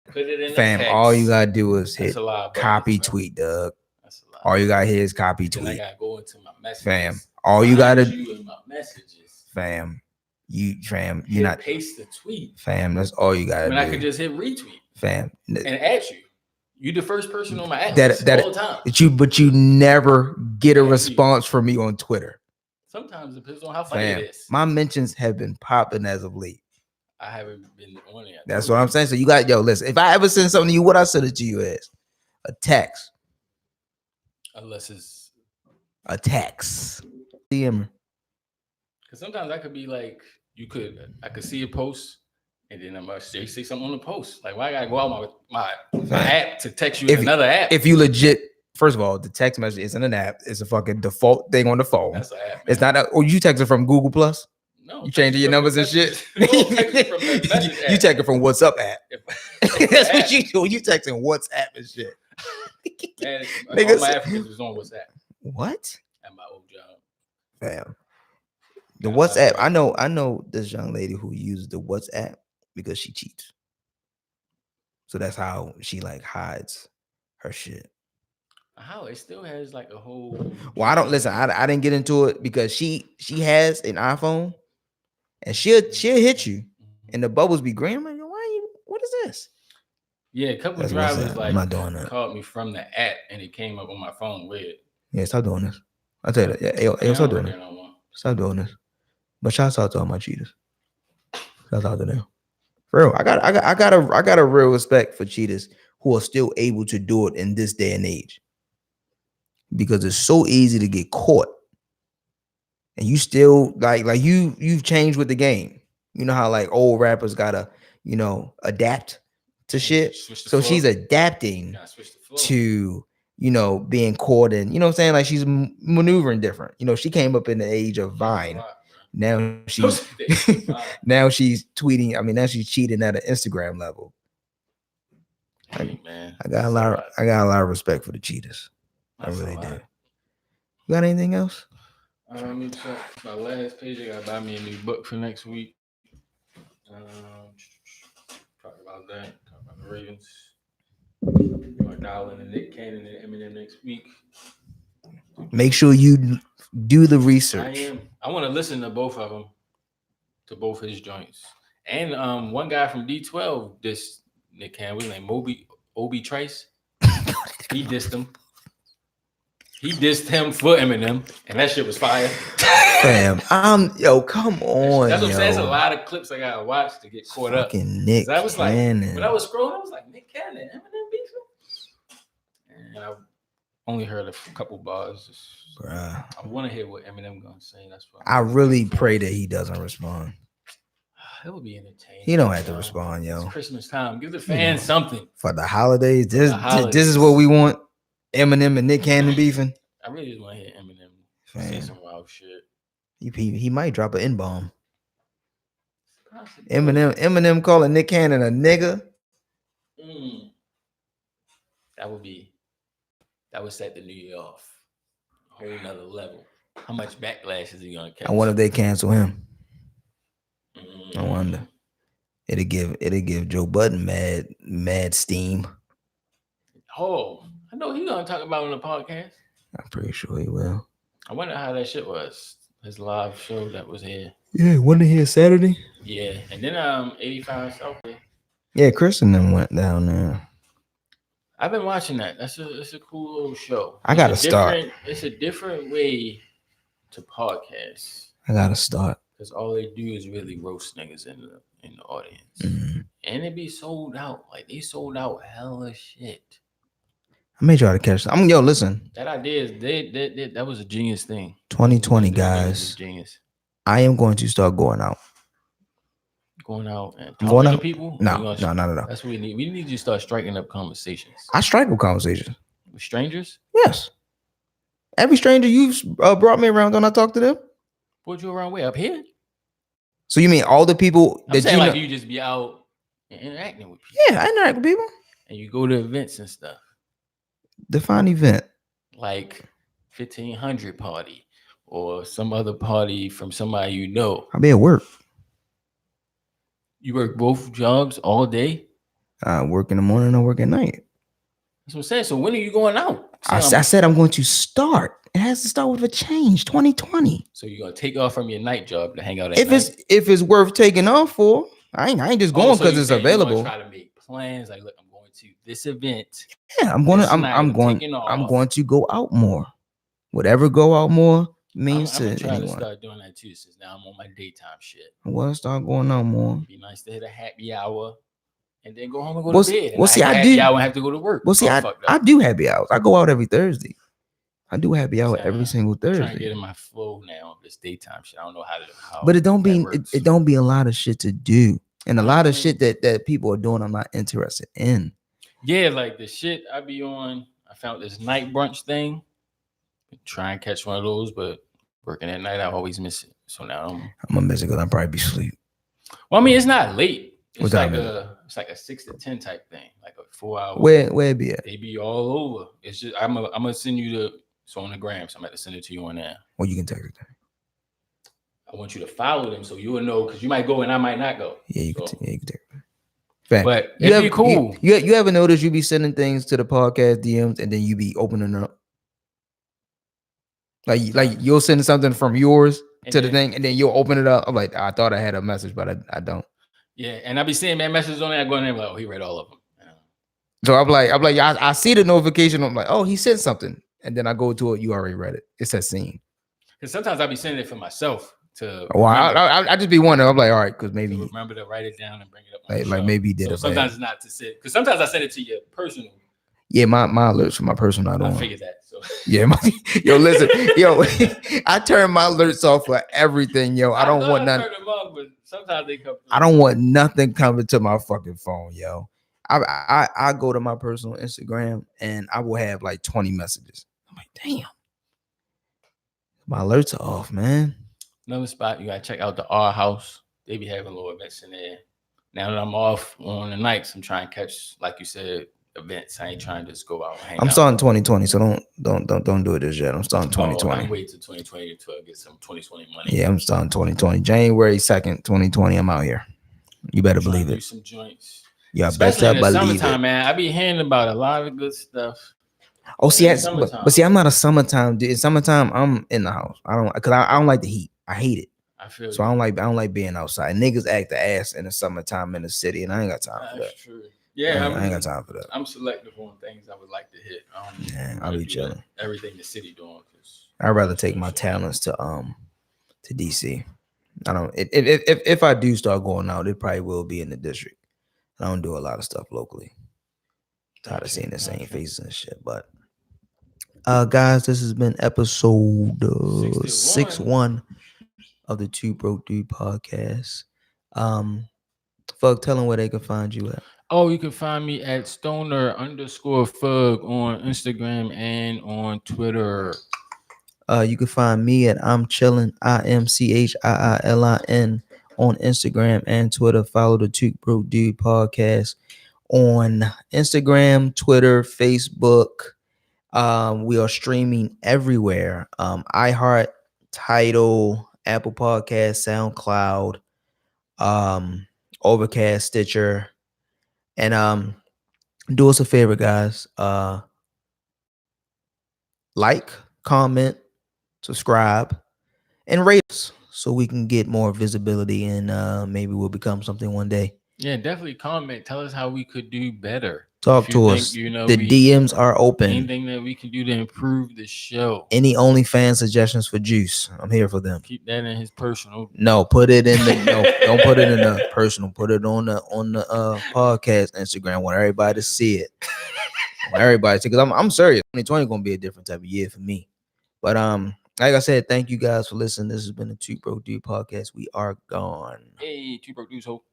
put it in. Fam, text. All you gotta do is hit copy tweet, Doug. That's a lot. All you gotta hit is copy tweet. I gotta go into my messages. Fam, all you gotta do in my messages. Fam, you're not paste the tweet. Fam, that's all you gotta do. I could just hit retweet. Fam, and add you. You the first person on my ad all the time. But you never get a response from me on Twitter. Sometimes it depends on how funny it is. My mentions have been popping as of late. I haven't been on it. That's what I'm saying. So you got, listen, if I ever send something to you, what I send it to you as? A text. Unless it's a text. DM. Because sometimes I could be like, I could see a post and then I'm gonna say something on the post. Like, why I gotta go out my app to text you another app? If you legit, first of all, the text message isn't an app. It's a fucking default thing on the phone. That's an app. Man. It's not or you text it from Google Plus? No. You changing your numbers and shit? You text it from WhatsApp app. That's what you do. You texting WhatsApp and shit. Man, all my Africans was on WhatsApp. What? At my old job. Damn. The WhatsApp. I know this young lady who uses the WhatsApp because she cheats. So that's how she like hides her shit. How it still has like a whole. Well, I don't listen. I didn't get into it because she has an iPhone, and she'll hit you, and the bubbles be green. I'm like, what is this? Yeah, a couple of drivers like called me from the app, and it came up on my phone weird. Yeah, stop doing this. I'll tell you that. Yeah, hey, stop doing this. Stop doing this. But shout out to all my cheaters. Shout out to them. For real, I got a real respect for cheaters who are still able to do it in this day and age. Because it's so easy to get caught. And you still like you've changed with the game. You know how like old rappers gotta, adapt to shit. So she's adapting to, being caught in, you know what I'm saying? Like she's maneuvering different. She came up in the age of Vine. Now she's tweeting. I mean, now she's cheating at an Instagram level. I got a lot of respect for the cheaters. I really do. You got anything else? Let me check my last page. I gotta buy me a new book for next week. Talk about that. Talk about the Ravens. We're dialing in Nick Cannon and Eminem next week. Make sure you do the research. I am. I want to listen to both of them, to both his joints. And one guy from D12 just Nick Cannon, what's his name? Obi Trice. He dissed him. He dissed him for Eminem, and that shit was fire. Fam, come on. That's what I'm saying. There's a lot of clips I gotta watch to get caught up. Nick I was Cannon. like, when I was scrolling, I was like, Nick Cannon, Eminem beefing? And I only heard a couple bars. Bruh. I want to hear what Eminem gonna say. That's why I really pray that he doesn't respond. It would be entertaining. He don't have to respond, yo. It's Christmas time. Give the fans something for the holidays. This is what we want. Eminem and Nick Cannon beefing. I really just want to hear Eminem say some wild shit. He might drop an N-bomb. Eminem calling Nick Cannon a nigga. That would set the New Year off a whole nother level. How much backlash is he gonna catch? I wonder if they cancel him. I wonder. It'll give Joe Budden mad steam. Oh, I know he's gonna talk about it on the podcast. I'm pretty sure he will. I wonder how that shit was. His live show that was here. Yeah, wasn't it here Saturday? Yeah, and then 85 South. Yeah, Chris and them went down there. I've been watching that. It's a cool little show. I gotta start. It's a different way to podcast. I gotta start. Because all they do is really roast niggas in the audience. Mm-hmm. And it be sold out. Like they sold out hella shit. I may try to catch them. Listen. That idea is that was a genius thing. 2020, guys. Genius. I am going to start going out. Going out and talking to people? No, not at all. That's what we need. We need to start striking up conversations. I strike up conversations. With strangers? Yes. Every stranger you've brought me around, don't I talk to them? Brought you around way up here? So you mean all the people that you know? You just be out and interacting with people? Yeah, I interact with people. And you go to events and stuff. Define event. Like 1500 party or some other party from somebody you know. I'll be at work. You work both jobs all day? I work in the morning, I work at night. That's what I'm saying. So when are you going out? I said I'm going to start. It has to start with a change, 2020. So you're going to take off from your night job to hang out at night? If it's worth taking off for. I ain't just going because it's available. You're try to make plans like, look, I'm going to this event. Yeah, I'm going to go out more. Whatever go out more means I'm to trying anyone. to start doing that too, since now I'm on my daytime shit. I want to start going out more. It'd be nice to hit a happy hour and then go home and go to bed. I do. I have to go to work. I do happy hours. I go out every Thursday. I do happy hour every single Thursday. I'm trying to get in my flow now. This daytime shit. I don't know how. But it don't be a lot of shit to do, and a lot of shit that people are doing. I'm not interested in. Yeah, like the shit I be on. I found this night brunch thing. Try and catch one of those, but working at night, I always miss it. So now I'm gonna miss it because I'm probably be asleep. Well, I mean, it's not late. It's like a 6 to 10 type thing, like a 4 hour. Where it be at? They be all over. It's just I'm gonna send you so on the gram. So I'm gonna send it to you on there. Well, you can text it. I want you to follow them so you will know, because you might go and I might not go. Yeah, you can text it. But it'd be cool. You ever notice you be sending things to the podcast DMs and then you be opening up? Like you'll send something from yours to the thing and then you'll open it up. I'm like, I thought I had a message, but I don't. Yeah, and I be seeing that messages on there. I go in there like, oh, he read all of them. So I'm like, I see the notification. I'm like, oh, he sent something, and then I go to it. You already read it. It says seen. Because sometimes I be sending it for myself to. Well, I just be wondering. I'm like, all right, because maybe remember to write it down and bring it up. Like maybe he did it. Sometimes it's not to sit, because sometimes I send it to your personal. Yeah, my alerts for my personal. I figured that. So yeah, listen, I turn my alerts off for everything, yo. I don't want nothing. But sometimes they come through. I don't want nothing coming to my fucking phone, yo. I go to my personal Instagram and I will have like 20 messages. I'm like, damn, my alerts are off, man. Another spot you gotta check out, the R House. They be having little events in there. Now that I'm off on the nights, I'm trying to catch, like you said, events. I ain't trying to just go out and hang out. I'm starting 2020, so don't do it this yet. I'm starting 2020. I'm waiting till 2020 to get some 2020 money. Yeah, I'm starting 2020. January 2nd, 2020. I'm out here. You better believe it. Do some joints. Yeah, better believe summertime, it, man. I be hearing about a lot of good stuff. Oh, see, but see, I'm not a summertime dude. In summertime, I'm in the house. I don't like the heat. I hate it. I don't like being outside. Niggas act the ass in the summertime in the city, and I ain't got time for that. True. Yeah, I ain't got time for that. I'm selective on things I would like to hit. Yeah, I'll be chilling. Everything the city doing. I'd rather take my talents to DC. I don't. If I do start going out, it probably will be in the district. I don't do a lot of stuff locally. Tired of seeing the same faces and shit. But guys, this has been episode 61 of the Two Broke Dude podcast. Fuck, tell them where they can find you at. Oh, you can find me at stoner_fug on Instagram and on Twitter. You can find me at I'm Chillin, IMCHIILIN on Instagram and Twitter. Follow the Two Broke Dude podcast on Instagram, Twitter, Facebook. We are streaming everywhere. iHeart, Tidal, Apple Podcast, SoundCloud, Overcast, Stitcher, and do us a favor, guys. Like, comment, subscribe, and rate us so we can get more visibility and maybe we'll become something one day. Yeah, definitely comment. Tell us how we could do better. Talk to us. The DMs are open. Anything that we can do to improve the show. Any OnlyFans suggestions for Joose? I'm here for them. Keep that in his personal. No, put it in the don't put it in the personal. Put it on the podcast Instagram. I want everybody to see it. Everybody, because I'm serious. 2020 gonna be a different type of year for me. But like I said, thank you guys for listening. This has been the Two Broke Dude podcast. We are gone. Hey, Two Broke Dudes, hope.